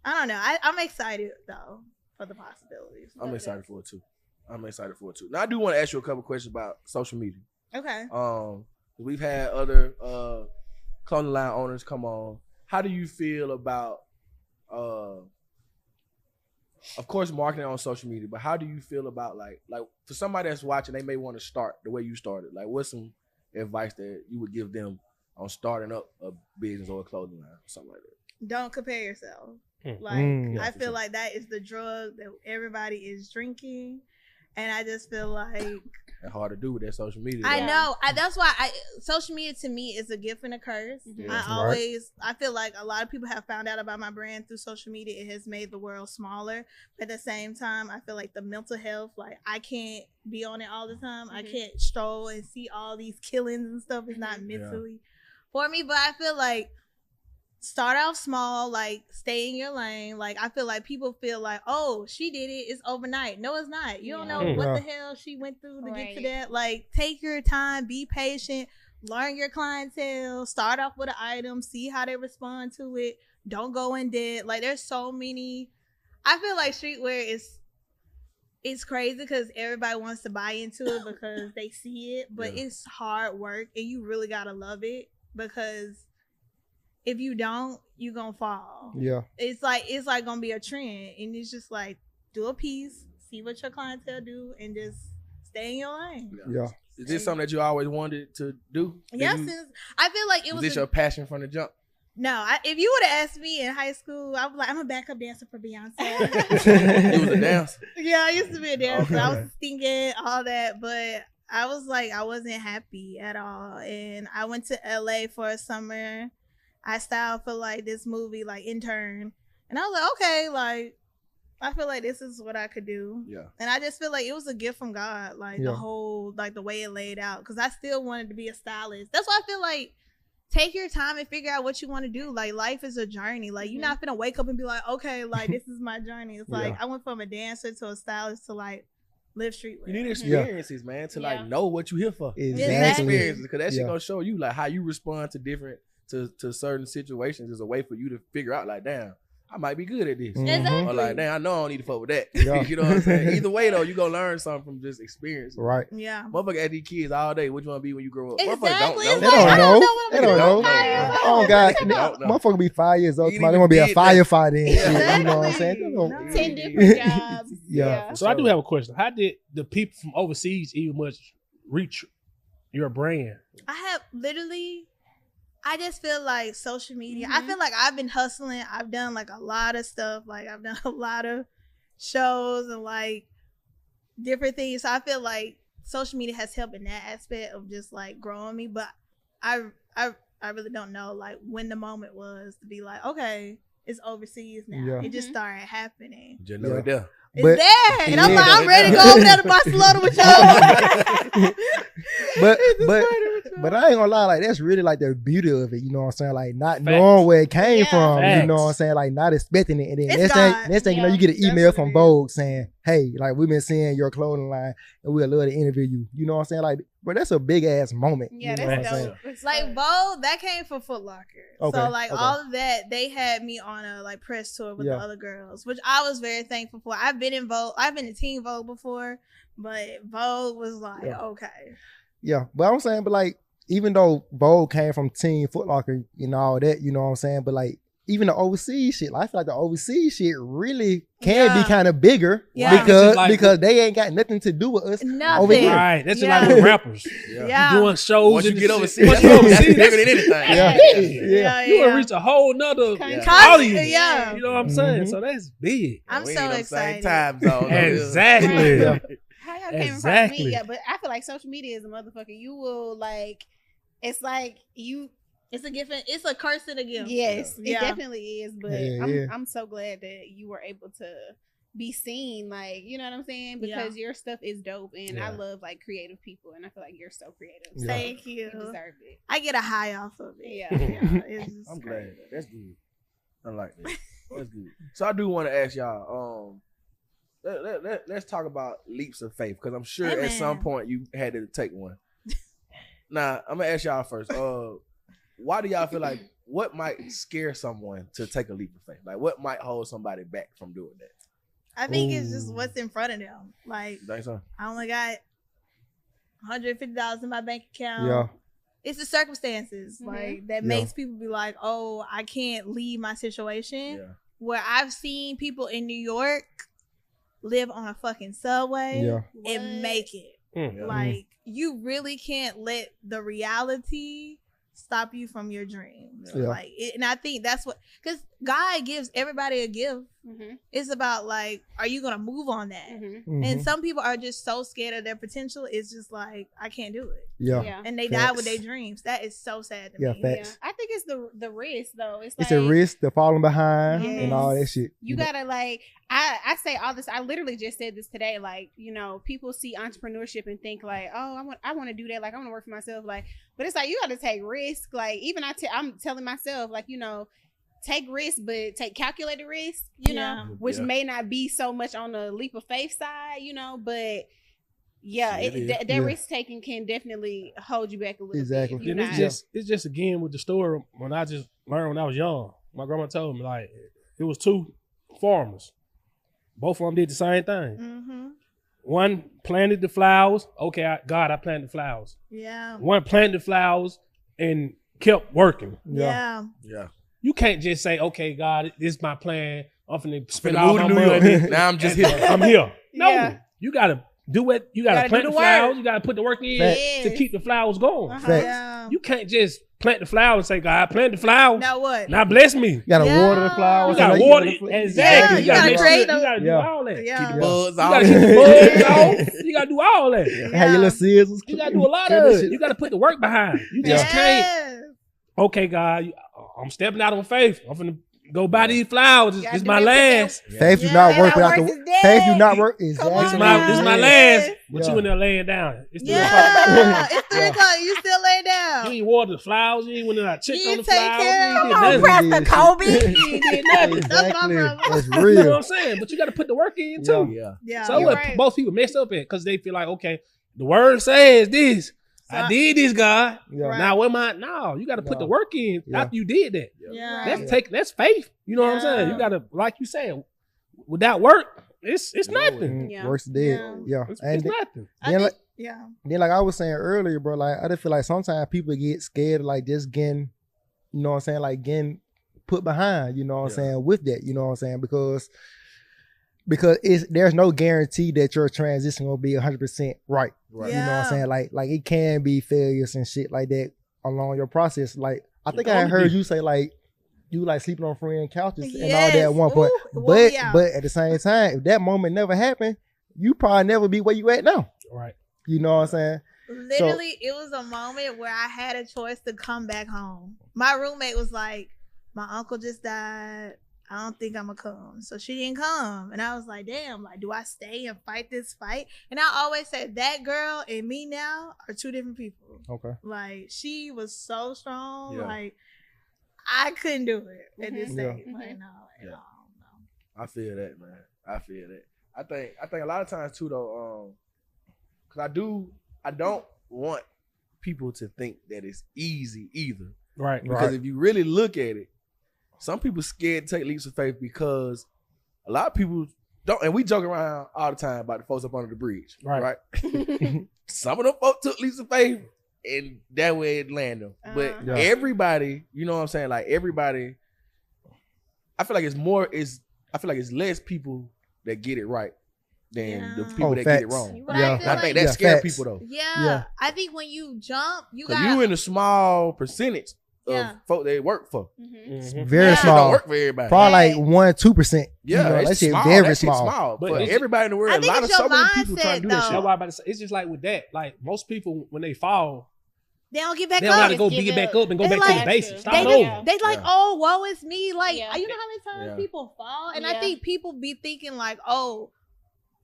I don't know. I'm excited though for the possibilities. I'm excited for it too. Now I do want to ask you a couple questions about social media. Okay. We've had other clothing line owners come on. How do you feel about of course marketing on social media, but how do you feel about like for somebody that's watching, they may want to start the way you started. Like what's some advice that you would give them on starting up a business or a clothing line or something like that? Don't compare yourself. Mm. Like Mm. I for feel sure. like that is the drug that everybody is drinking, and I just feel like It's hard to do with that social media. I though. know. That's why social media to me is a gift and a curse. Yeah. I feel like a lot of people have found out about my brand through social media. It has made the world smaller. But at the same time, I feel like the mental health, like I can't be on it all the time. I Mhm. can't stroll and see all these killings and stuff. It's not Yeah. mentally for me. But I feel like start off small, like stay in your lane. Like I feel like people feel like, oh, she did it, it's overnight. No, it's not. You don't know Yeah. what Yeah. the hell she went through to get to Right. that. Like take your time, be patient, learn your clientele, start off with an item, see how they respond to it. Don't go in debt. Like there's so many. I feel like streetwear is it's crazy because everybody wants to buy into it because they see it, but Yeah. it's hard work and you really gotta love it because if you don't, you gonna fall. Yeah. It's like gonna be a trend, and it's just like do a piece, see what your clientele do, and just stay in your lane. Yeah. Is this something that you always wanted to do? Yeah, Did you- since I feel like it was was this your passion from the jump? if you would have asked me in high school, I was like, I'm a backup dancer for Beyonce. It was a dance. Yeah, I used to be a dancer. I Okay. was singing, all that, but I was like, I wasn't happy at all. And I went to LA for a summer. I styled for like this movie, like Intern. And I was like, okay, like, I feel like this is what I could do. Yeah. And I just feel like it was a gift from God, like the Yeah. whole, like the way it laid out. Cause I still wanted to be a stylist. That's why I feel like take your time and figure out what you want to do. Like life is a journey. Like you're not gonna wake up and be like, okay, like this is my journey. It's like Yeah. I went from a dancer to a stylist to like live streetwear. You need experiences, man, to like Yeah. know what you here for. Exactly. Experiences, because that shit Yeah. gonna show you like how you respond to different to certain situations is a way for you to figure out like, damn, I might be good at this. Mhm. Exactly. Or like, damn, I know I don't need to fuck with that. Yeah. You know what I'm saying? Either way though, you gonna learn something from just experience. Right. Yeah. Motherfucker at these kids all day. What you wanna be when you grow up? Exactly. Motherfucker It's don't They know. like, don't I know. don't know what They I'm don't gonna know. do. Five Oh God, Don't know. motherfucker be 5 years old. You Somebody need want to be to a be at that. firefighter. And shit, you know what I'm saying? They Exactly. don't- 10 different jobs. Yeah. So I do have a question. How did the people from overseas even much reach your brand? I have literally, I just feel like social media. I Mhm. feel like I've been hustling. I've done like a lot of stuff. Like I've done a lot of shows and like different things. So I feel like social media has helped in that aspect of just like growing me. But I really don't know like when the moment was to be like, okay, it's overseas now. Yeah. It just started happening. Just know it there. It's But- there, and I'm Yeah. like, I'm ready to go over there to Barcelona with y'all. But I ain't gonna lie, like that's really like the beauty of it, you know what I'm saying? Like not Facts. knowing where it came Yeah. from, you Facts. know what I'm saying? Like not expecting it. And then It's next thing you know, Yeah, you get an that's email what from it is. Vogue saying, hey, like we've been seeing your clothing line and we'd love to interview you. You know what I'm saying? Like, bro, that's a big ass moment. Yeah, you know what I'm that's saying? dope. It's Like fun. Vogue, that came from Foot Locker. Okay, So like okay. all of that, they had me on a like press tour with Yeah. the other girls, which I was very thankful for. I've been in Vogue, I've been in Teen Vogue before, but Vogue was like, Yeah. okay. Yeah, but I'm saying, but like, even though Vogue came from Team Foot Locker and all that, you know what I'm saying? But like, even the overseas shit, like, I feel like the overseas shit really can Yeah. be kind of bigger Yeah. It's just like- because they ain't got nothing to do with us Nothing. over here. Right. That's just Yeah. like with rappers. Yeah. Doing shows. Once you and get shit. overseas, Once you that's overseas, bigger than anything. Yeah. Yeah, you yeah. will reach a whole nother Country. audience. Yeah. You know what I'm saying? Mhm. So that's big. I'm We so ain't on the same excited. time zone. Exactly. Yeah. How y'all came across Exactly. me? Yeah, but I feel like social media is a motherfucker. You will like, it's like you. It's a gift. It's a curse and a gift. Yes, Yeah. it definitely is. But Yeah, yeah. I'm so glad that you were able to be seen. Like, you know what I'm saying? Because your stuff is dope, and I Yeah. love like creative people, and I feel like you're so creative. Yeah. So Thank you you. deserve it. I get a high off of it. Yeah. It's just I'm great. glad. That's good. I like that. That's good. So I do want to ask y'all. Let's talk about leaps of faith because I'm sure at some Amen. point you had to take one. Now I'm gonna ask y'all first. Why do y'all feel like what might scare someone to take a leap of faith? Like what might hold somebody back from doing that? I think it's just Ooh. what's in front of them. Like You think so? I only got $150 in my bank account. Yeah. It's the circumstances Mhm. like that Yeah. makes people be like, oh, I can't leave my situation. Yeah. Where I've seen people in New York live on a fucking subway Yeah. and What? make it. Mm. Yeah. Like you really can't let the reality stop you from your dreams. Yeah. Like, and I think that's what, because God gives everybody a gift. Mm-hmm. It's about like, are you gonna move on that? Mm-hmm. And Mhm. some people are just so scared of their potential. It's just like, I can't do it, Yeah. Yeah. and they die with Facts. their dreams. That is so sad to Yeah, me. facts. I think it's the risk though. It's It's like, a risk, the falling behind Yes. and all that shit. You know? gotta like I say all this. I literally just said this today. Like, you know, people see entrepreneurship and think like, oh, I want to do that. Like, I want to work for myself. Like, but it's like you got to take risk. Like, even I'm telling myself like, you know, take risk, but take calculated risk. You Yeah. know, which Yeah. may not be so much on the leap of faith side. You know, but yeah, It is. that Yeah. risk taking can definitely hold you back a little Exactly. bit. if you're And not- it's just again with the story when I just learned when I was young. My grandma told me like it was two farmers. Both of them did the same thing. Mm-hmm. One planted the flowers. Okay, I planted the flowers. Yeah. One planted the flowers and kept working. Yeah. Yeah. You can't just say, okay, God, this is my plan. I'm finna spend Finna all move my to New York. money. Now I'm just and here. I'm here. No, Yeah. you gotta do what you gotta Gotta plant do the the work. flowers. You gotta put the work in Facts. to keep the flowers going. Uh-huh. Facts. Yeah. You can't just plant the flowers and say, God, I planted the flowers. Now what? Now bless me. You gotta Yeah. water the flowers. You gotta know, water it. gotta- Exactly. Yeah, you gotta make create sure- them. You gotta do Yeah. all that. Yeah. Keep the Yeah. bugs You out. gotta keep the bugs off. You gotta do all that. Have your little scissors. You gotta do a lot Cut of that it. shit. You gotta put the work behind. You just can't. Yes. Okay, God, I'm stepping out on faith. I'm finna go buy these flowers. Gotta It's do my that, put that- last. Faith do Yeah, not and work that without work the is dead. faith do not work. This Exactly. is on my now. last. Yes. But Yeah. you in there laying down. It's 3 o'clock. Yeah. It's 3 Yeah. o'clock. You still lay You down. ain't water the flowers. You ain't went in there checked You on the take flowers. care. You ain't Come on, did Preston nothing. Kobe. You ain't did nothing. That's my Exactly. brother. That's You know what real. I'm saying? But you got to put the work in Yeah. too. Yeah. Yeah. So You're what right. most people mess up at because they feel like, okay, the word says this. So- I did this, God. Yeah. Right. Now what am I? No, you got to put No. the work in Yeah. after you did that. Yeah. That's faith. You know what I'm saying? Yeah. You got to, like you said, without work, it's No way. nothing. Yeah. Works dead. Yeah. Yeah. It's And nothing. I then think- like yeah. then like I was saying earlier, bro, like I just feel like sometimes people get scared of like just getting, you know what I'm saying, like getting put behind, you know what I'm Yeah. saying, with that, you know what I'm saying, because there's no guarantee that your transition will be 100% right. Right. You know what I'm Yeah. saying? Like it can be failures and shit like that along your process. Like I think I Only heard be. you say like you like sleeping on friend couches and all Yes. that at one point. Ooh, it wore me out. But at the same time, if that moment never happened, you probably never be where you at now. Right. You know what I'm saying? Literally, it was a moment where I had a choice to come back home. My roommate was like, my uncle just died. I don't think I'm gonna come. So she didn't come. And I was like, damn, like, do I stay and fight this fight? And I always said that girl and me now are two different people. Okay. Like, she was so strong. Yeah. Like, I couldn't do it at this Yeah. stage. Like, no, Yeah. no. I feel that, man. I feel that. I think a lot of times too though, cause I don't want people to think that it's easy either. Right. Because if you really look at it, some people scared to take leaps of faith because a lot of people don't, and we joke around all the time about the folks up under the bridge. Right. Some of them folks took leaps of faith and that way it landed them. But Yeah. everybody, you know what I'm saying? Like everybody, I feel like it's less people that get it right than the people that get it facts. wrong. But Yeah. I feel I like, think that Yeah, scares facts. people though. yeah, I think when you jump, you Cause got you in a small percentage of Yeah. folk they work for. Mhm. Very Yeah. It don't small. work for everybody. Probably like Yeah. 1-2%. Yeah, you know, it's that shit small. very That shit's small. But For it's- everybody in the world, I a think lot of it's so your many people trying to do mindset, that though. shit. That's why I'm about to say, it's just like with that. Like most people, when they fall, they don't get back they don't up. have to go Just get give back up. up and go They back to like- the basics. Start They, over. they like, Yeah. oh, woe is me. Like, Yeah. you know how many times Yeah. people fall? And Yeah. I think people be thinking like, oh,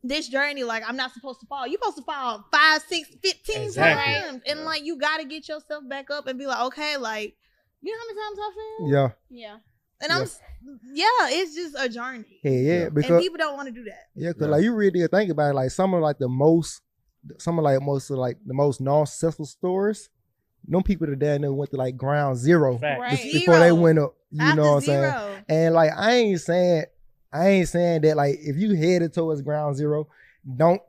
this journey, like, I'm not supposed to fall. You're supposed to fall 5, 6, 15 Exactly. times. And Yeah. like, you got to get yourself back up and be like, okay, like, you know how many times I fell? Yeah. Yeah. And I'm, it's just a journey. Yeah, And because people don't want to do that. yeah, cause Yeah. like you really think about it, like some of the most non-successful stores, them people that down there went to like ground zero Fact. Right. before they Zero. went up. You After know what I'm zero. saying? And like I ain't saying that like if you headed towards ground zero, don't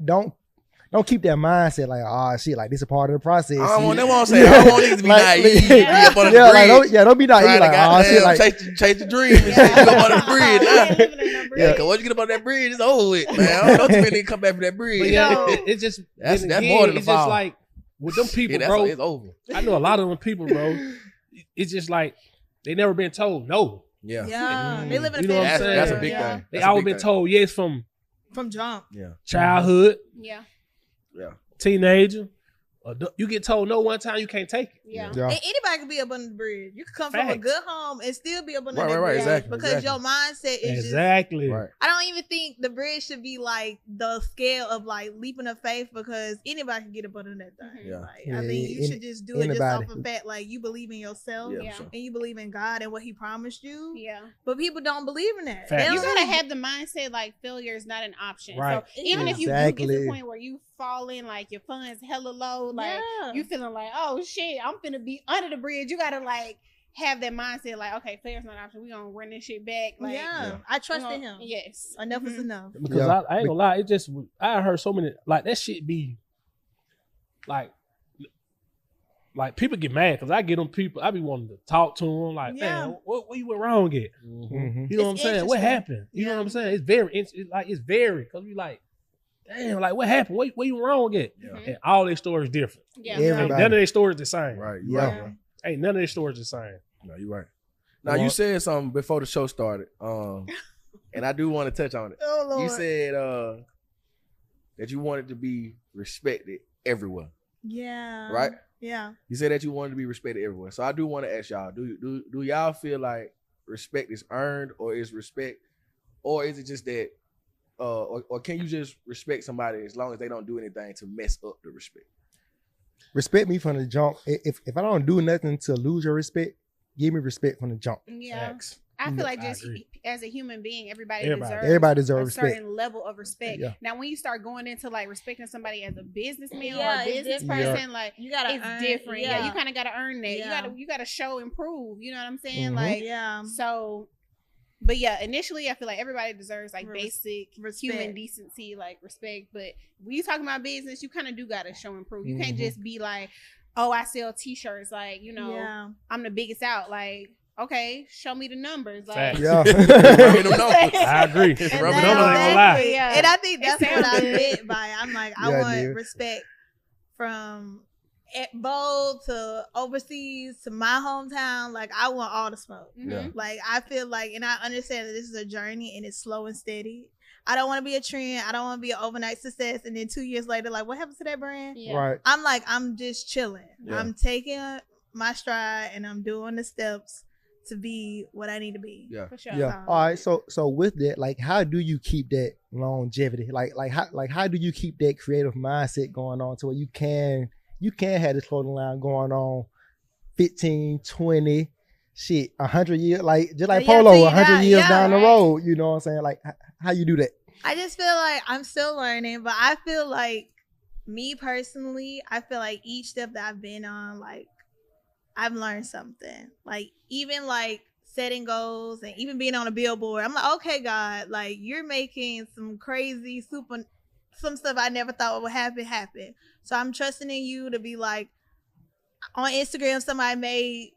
keep that mindset like, oh shit, like this is a part of the process. I don't You- want them on saying I don't want niggas to be Like, naive. yeah, Be up under yeah, the like bridge. don't be naive. Trying Like, to oh shit, goddamn like chase the dream and shit. You go under the bridge I now. ain't living in no bridge. Yeah, cause once you get up on that bridge, it's over with, man. I don't know too many niggas come back from that bridge. But yeah, No. it's just That's- then that's again, more than a it's just fall. like with them people, Yeah, bro. it's over. I know a lot of them people, bro. It's just like they never been told no. Yeah. Yeah. They live in a You know what I'm fantasy saying? That's a world. big Yeah. thing. They That's a always big been thing. told yes from From jump. Yeah. childhood, Yeah. Yeah. teenager. You get told no one time, you can't take it. Yeah. Yeah. And anybody can be up under the bridge. You can come from a Facts. good home and still be up under Right, that right, right, bridge. exactly, Because exactly. your mindset is just Exactly. Right. I don't even think the bridge should be like the scale of like leaping of faith because anybody can get up under that thing. Yeah. Like, Yeah, I think you should just do it just anybody. off of fact, like you believe in yourself Yeah, Yeah. for sure. and you believe in God and what He promised you. Yeah. But people don't believe in that. Facts. They You don't gotta have the mindset like failure is not an option. Right. So even if you do get to Exactly. the point where you fall in, like your funds hella low, like Yeah. you feeling like, oh shit, I'm finna be under the bridge. You gotta like have that mindset, like, okay, failure's not an option. We gonna run this shit back. Like, yeah. I we trusted gonna- Him. Yes. Enough is Mhm. enough. Because Yeah. I ain't gonna lie, it just I heard so many like that shit be like people get mad because I get them people. I be wanting to talk to them like, Yeah. man, what you went wrong at? Mhm. You know what I'm It's saying? What interesting. happened? You know what I'm saying? It's very it's very because we like, damn, like what happened? What you wrong at? Yeah. And all their stories different. Yeah. Ain't Everybody. none of their stories the same. Right. Yeah. Right. Bro. Ain't none of their stories the same. No, you're right. Now you Well- said something before the show started, and I do want to touch on it. Oh Lord. You said that you wanted to be respected everywhere, yeah. right? Yeah. You said that you wanted to be respected everywhere. So I do want to ask y'all: Do y'all feel like respect is earned, or is it just that, or can you just respect somebody as long as they don't do anything to mess up the respect? Respect me from the jump. If I don't do nothing to lose your respect, give me respect from the jump. Yeah. Facts. I feel like I just agree. as a human being, everybody Everybody deserves a respect. certain level of respect. Yeah. Now, when you start going into like respecting somebody as a businessman Yeah, or a it's business different. person, like You gotta it's earn, different. Yeah, you kind of got to earn that. Yeah. You gotta show and prove. You know what I'm saying? Mhm. Like, yeah. so. But yeah, initially I feel like everybody deserves like basic respect. human decency, like respect. But when you talking about business, you kind of do gotta show and prove. You can't Mhm. just be like, oh, I sell T-shirts, like Yeah. I'm the biggest out. Like, okay, show me the numbers. Like, Facts. Yeah. Rub me them numbers. I agree. Rub me And them numbers, that's ain't gonna lie. exactly- Yeah. And I think It that's what sounds I good. meant by it. I'm like, I Yeah, want dude. respect from bold to overseas to my hometown. Like, I want all the smoke. mhm. Yeah. Like, I feel like, and I understand that this is a journey and it's slow and steady. I don't want to be a trend. I don't want to be an overnight success. And then 2 years later, like, what happened to that brand? Yeah. Right. I'm like, I'm just chilling. Yeah. I'm taking my stride and I'm doing the steps to be what I need to be. Yeah. For sure. Yeah. All right. So with that, like, how do you keep that longevity? Like how do you keep that creative mindset going on to where you can have this clothing line going on 15, 20, 100 years, like just like Polo, 100 years down the road. You know what I'm saying? Like, how you do that? I just feel like I'm still learning, but I feel like me personally, I feel like each step that I've been on, like, I've learned something. Like, even like setting goals and even being on a billboard, I'm like, okay, God, like, you're making some crazy some stuff I never thought would happen. So I'm trusting in you to be like, on Instagram, somebody made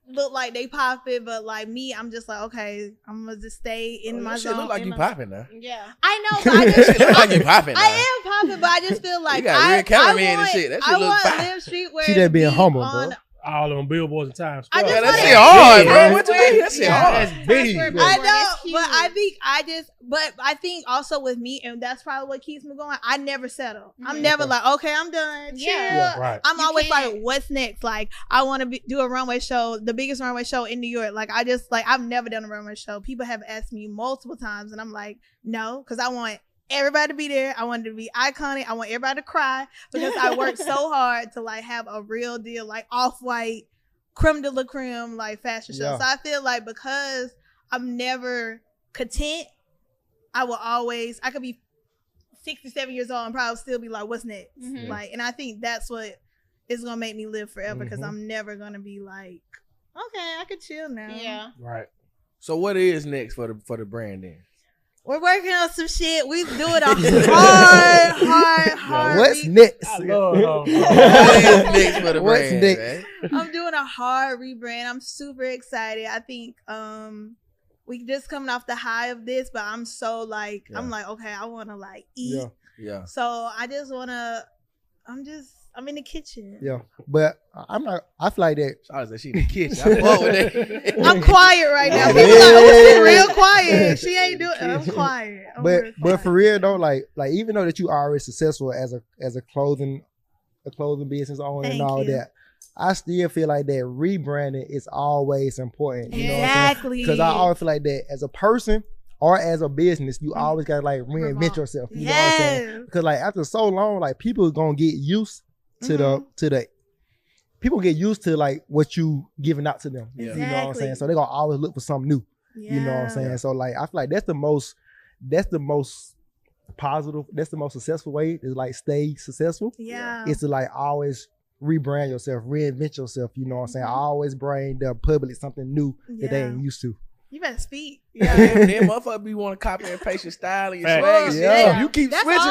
look like they popping, but like me, I'm just like, okay, I'm gonna just stay in my zone. Shit look like you popping now. Yeah. I know, but I just Look like you popping now. I am popping, but I just feel like You got real cameraman and shit. That shit I look want fire. Live Streetwear. She that being to be humble, on- bro. All on billboards and times. I just Yeah, that wanna- shit hard, bro. Yeah. What you mean? That shit hard. That's big. That's I where- know, That's but I think also with me, and that's probably what keeps me going. I never settle. I'm Mhm. never like, okay, I'm done. Chill. Yeah. Right. I'm You always can't. like, what's next? Like, I want to do a runway show, the biggest runway show in New York. Like, I've never done a runway show. People have asked me multiple times, and I'm like, no, because I want everybody to be there. I want it to be iconic. I want everybody to cry because I worked so hard to like have a real deal, like Off-White, creme de la creme, like fashion show. Yeah. So I feel like because I'm never content, I could be 67 years old and probably still be like, what's next? Mhm. Like, and I think that's what is gonna make me live forever because Mhm. I'm never gonna be like, okay, I could chill now. Yeah. Right. So what is next for the brand then? We're working on some shit. We doing a hard. What's next? I love What is next for the What's brand, next? man? I'm doing a hard rebrand. I'm super excited. I think we just coming off the high of this, but I'm so like, Yeah. I'm like, okay, I want to like eat. Yeah. Yeah. So I just want to, I'm in the kitchen. Yeah. But I feel like that. I said she in the kitchen. I fuck with that. I'm quiet right now. Yeah. People like, oh, she real quiet. She ain't doing. I'm quiet. I'm real But quiet. for real though, like even though that you are already successful as a clothing business owner and Thank all you. that, I still feel like that rebranding is always important. You know what I'm saying? Exactly. Because I always feel like that as a person or as a business, you Mhm. always gotta like reinvent Revolve. yourself. You know what I'm saying? Yes. Because like after so long, like people gonna get used to Mhm. the people get used to like what you giving out to them. Yeah. You know what I'm Exactly. saying? So they gonna always look for something new. You know what I'm saying? Yeah. So like I feel like that's the most positive, that's the most successful way to like stay successful. Yeah. Is to like always rebrand yourself, reinvent yourself. You know what I'm saying? Mhm. Always bring the public something new that they Yeah. ain't used to. You better speak. Yeah, then motherfucker be want to copy and paste your style and your Facts. swag and shit. Yeah. So you keep That's switching.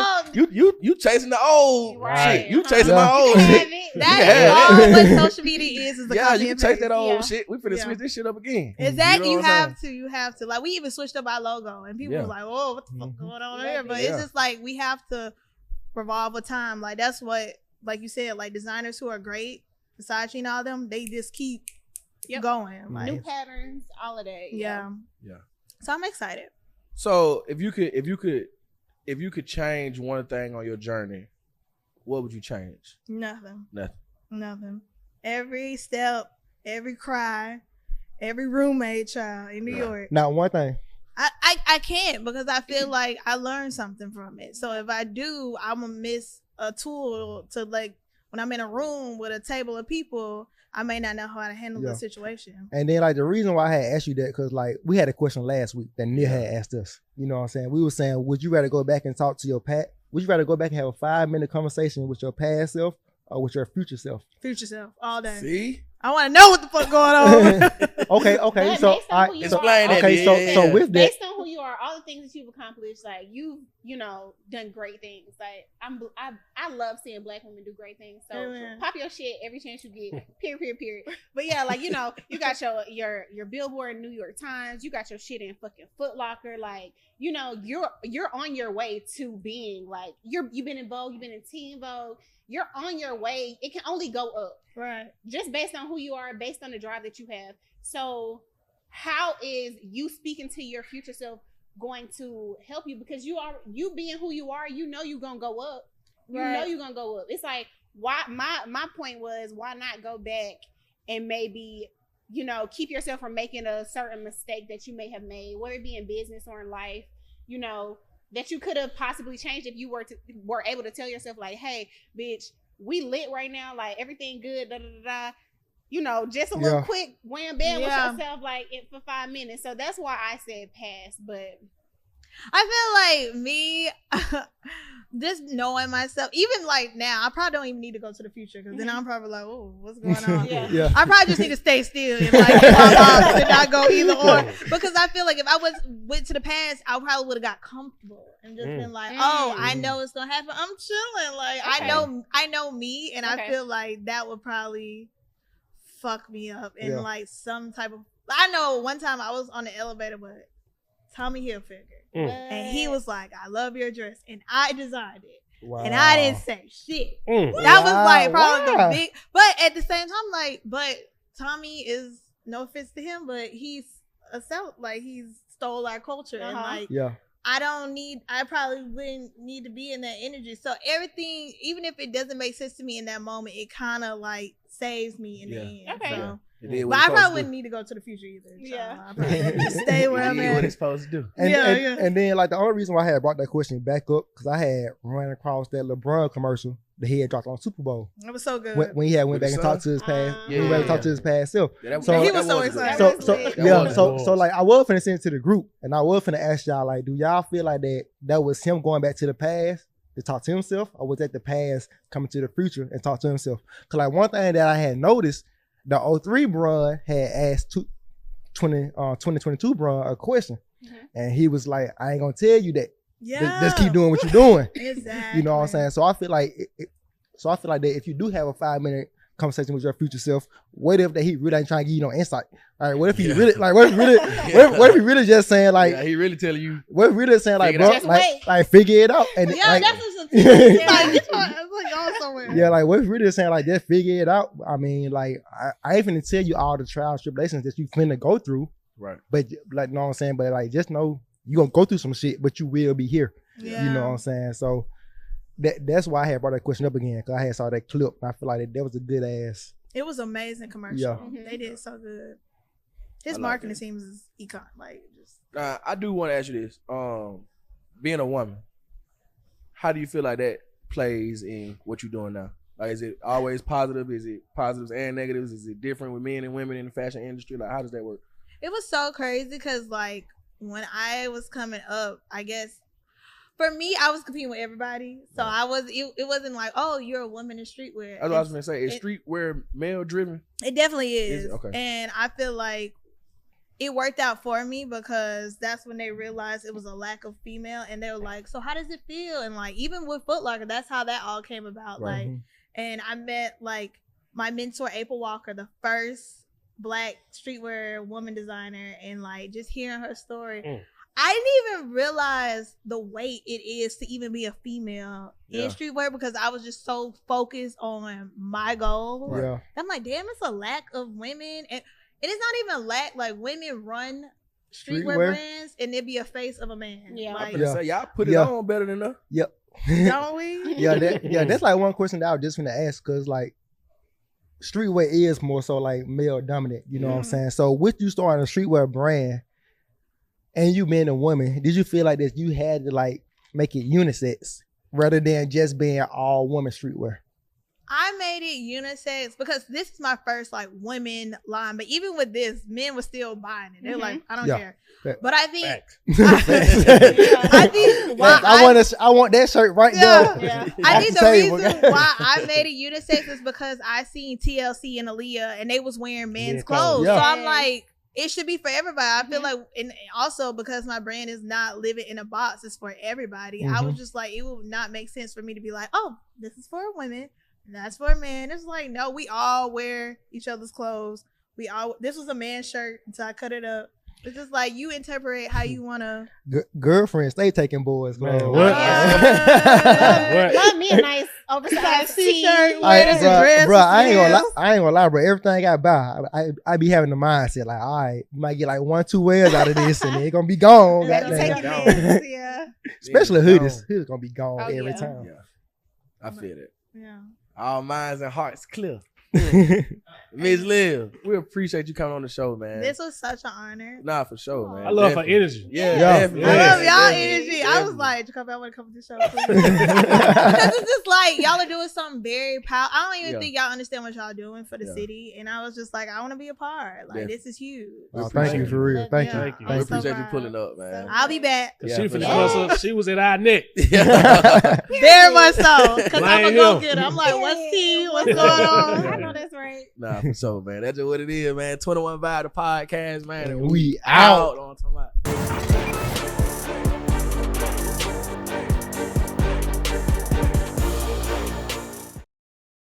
all. You chasing the old Right. shit. You Uh-huh. chasing Yeah. my old You can shit. have it. That Yeah. is all what social media is a Yeah, copy you can and chase paste. that old Yeah. shit. We finna Yeah. switch this shit up again. Exactly. You You know what I'm have to. Like we even switched up our logo and people Yeah. was like, "Oh, what the fuck Mhm. going on Yeah. here?" But Yeah. it's just like we have to revolve with time. Like that's what, like you said, like designers who are great, Versace and all them, they just keep Yep. going. Like New patterns, all of that. yeah. Yeah. So I'm excited. So if you could change one thing on your journey, what would you change? Nothing. Nothing. Nothing. Every step, every cry, every roommate child in New Yeah. York. Now one thing, I can't because I feel like I learned something from it. So if I do, I'm gonna miss a tool to like when I'm in a room with a table of people, I may not know how to handle Yeah. the situation. and then like the reason why I had asked you that, because like we had a question last week that Neil had asked us. You know what I'm saying? We were saying, would you rather go back and talk to your would you rather go back and have a 5-minute conversation with your past self or with your future self? Future self all day. See? I want to know what the fuck going on. Okay, But so based on who you Explain are, that, okay, yeah. so with that, based on who you are, all the things that you've accomplished, like you've, done great things. Like I love seeing Black women do great things. So Amen. pop your shit every chance you get. Period. But yeah, like you got your billboard in New York Times. You got your shit in fucking Foot Locker. Like you're on your way to being like you've been in Vogue. You've been in Teen Vogue. You're on your way. It can only go up. Right. Just based on who you are, based on the drive that you have. So how is you speaking to your future self going to help you? Because you being who you are, you're gonna go up. Right. You're gonna go up. It's like why my point was why not go back and maybe you know, keep yourself from making a certain mistake that you may have made, whether it be in business or in life, you know, that you could have possibly changed if you were able to tell yourself like, hey, bitch, we lit right now, like everything good, da da da da. You know, just a little quick wham bam with yourself like for 5 minutes. So that's why I said pass. But I feel like me, just knowing myself, even like now, I probably don't even need to go to the future because then I'm probably like, oh, what's going on? I probably just need to stay still and like get my mouth and not go either or. Because I feel like if I went to the past, I probably would have got comfortable and just been like, oh, I know it's gonna happen. I'm chilling. Like I know me, and I feel like that would probably fuck me up in like some type of. I know one time I was on the elevator with Tommy Hilfiger. And he was like, I love your dress. And I designed it. Wow. And I didn't say shit. That was like probably the big. But at the same time, like, but Tommy is, no offense to him, but he's he's stole our culture. And like, I probably wouldn't need to be in that energy. So everything, even if it doesn't make sense to me in that moment, it kind of like saves me in the end. Okay. So. But I probably wouldn't need to go to the future either. So I probably need to stay where I'm at. What it's supposed to do. And then like the only reason why I had brought that question back up, because I had run across that LeBron commercial that he had dropped on Super Bowl. It was so good. When he had went back and talked to his past, talked to his past self. So he was so excited. So like I was finna send it to the group, and I was finna ask y'all like, do y'all feel like that was him going back to the past to talk to himself, or was that the past coming to the future and talk to himself? Because like one thing that I had noticed, the 03 Bron had asked 2022 Bron a question, and he was like, I ain't gonna tell you that. Just keep doing what you're doing. Exactly. You know what I'm saying? So I feel like that if you do have a 5-minute conversation with your future self, what if that he really ain't trying to give you no insight? All right, what if he really like what if he really just saying like he really telling you, what if really saying like, bro, like figure it out, and like, that's what's like going somewhere. Yeah, like what if really saying like just figure it out? I mean, like I ain't finna tell you all the trials, tribulations that you finna go through, right? But like, you know what I'm saying? But like, just know you gonna go through some shit, but you will be here. Yeah. You know what I'm saying? So that's why I had brought that question up again, because I had saw that clip and I feel like that was a good ass. It was amazing commercial. Yeah. They did so good. His marketing team is econ. Like, just. I do want to ask you this. Being a woman, how do you feel like that plays in what you're doing now? Like, is it always positive? Is it positives and negatives? Is it different with men and women in the fashion industry? Like, how does that work? It was so crazy because, like, when I was coming up, I guess, for me, I was competing with everybody. So it wasn't like, oh, you're a woman in streetwear. That's what I was going to say. Is streetwear male driven? It definitely is. Okay. And I feel like it worked out for me because that's when they realized it was a lack of female. And they were like, so how does it feel? And like, even with Foot Locker, that's how that all came about. Right. Like, and I met like my mentor, April Walker, the first Black streetwear woman designer. And like, just hearing her story, I didn't even realize the weight it is to even be a female in streetwear because I was just so focused on my goal. Yeah. I'm like, damn, it's a lack of women. And it's not even a lack. Like, women run streetwear brands and it be a face of a man. Yeah. Like, I'm gonna say, y'all put it on better than us. Yep. Don't we? That's like one question that I was just gonna ask, because like streetwear is more so like male dominant, you know what I'm saying? So with you starting a streetwear brand and you being a woman, did you feel like that you had to like make it unisex rather than just being all woman streetwear? I made it unisex because this is my first like women line, but even with this, men were still buying it. They're like, I don't care. But I think I think why I want that shirt right there. Yeah. I think the reason why I made it unisex is because I seen TLC and Olivia and they was wearing men's clothes. So I'm like, it should be for everybody. I feel like, and also because my brand is not living in a box, it's for everybody. I was just like, it would not make sense for me to be like, oh, this is for women, that's for men. It's like, no, we all wear each other's clothes. This was a man's shirt, so I cut it up. It's just like you interpret how you want to. Girlfriends, stay taking boys, man. What? Love me a nice oversized t-shirt. Bro, I ain't gonna lie, bro. Everything I buy, I be having the mindset like, all right, you might get like 1-2 wears out of this, and it's gonna be gone. Yeah. Especially hoodies. Hoodies gonna be gone every time. Yeah, I feel it. Yeah. All minds and hearts clear. Miss Liv, we appreciate you coming on the show, man. This was such an honor. Nah, for sure, man. I love Definitely. her energy. Yeah, Yeah. definitely. I love y'all Definitely. energy. I was Definitely. like, Jacoby, I want to come to the show, please. Because it's just like, y'all are doing something very powerful. I don't even Yeah. think y'all understand what y'all doing for the Yeah. city. And I was just like, I want to be a part. Like, Yeah. this is huge. Oh, thank you for real. Thank you. Yeah, Thank you. I'm We Thank so appreciate you proud. pulling up, man. I'll be back. Yeah, She for finna sure. bust up. She was at our neck. Yeah. Very much so. Because I'm Blame going to go him. get her. I'm like, what's tea? What's going I on? know that's right. Nah, for sure, man. That's just what it is, man. 21 Vibe, the podcast, man. And We out. on talking about.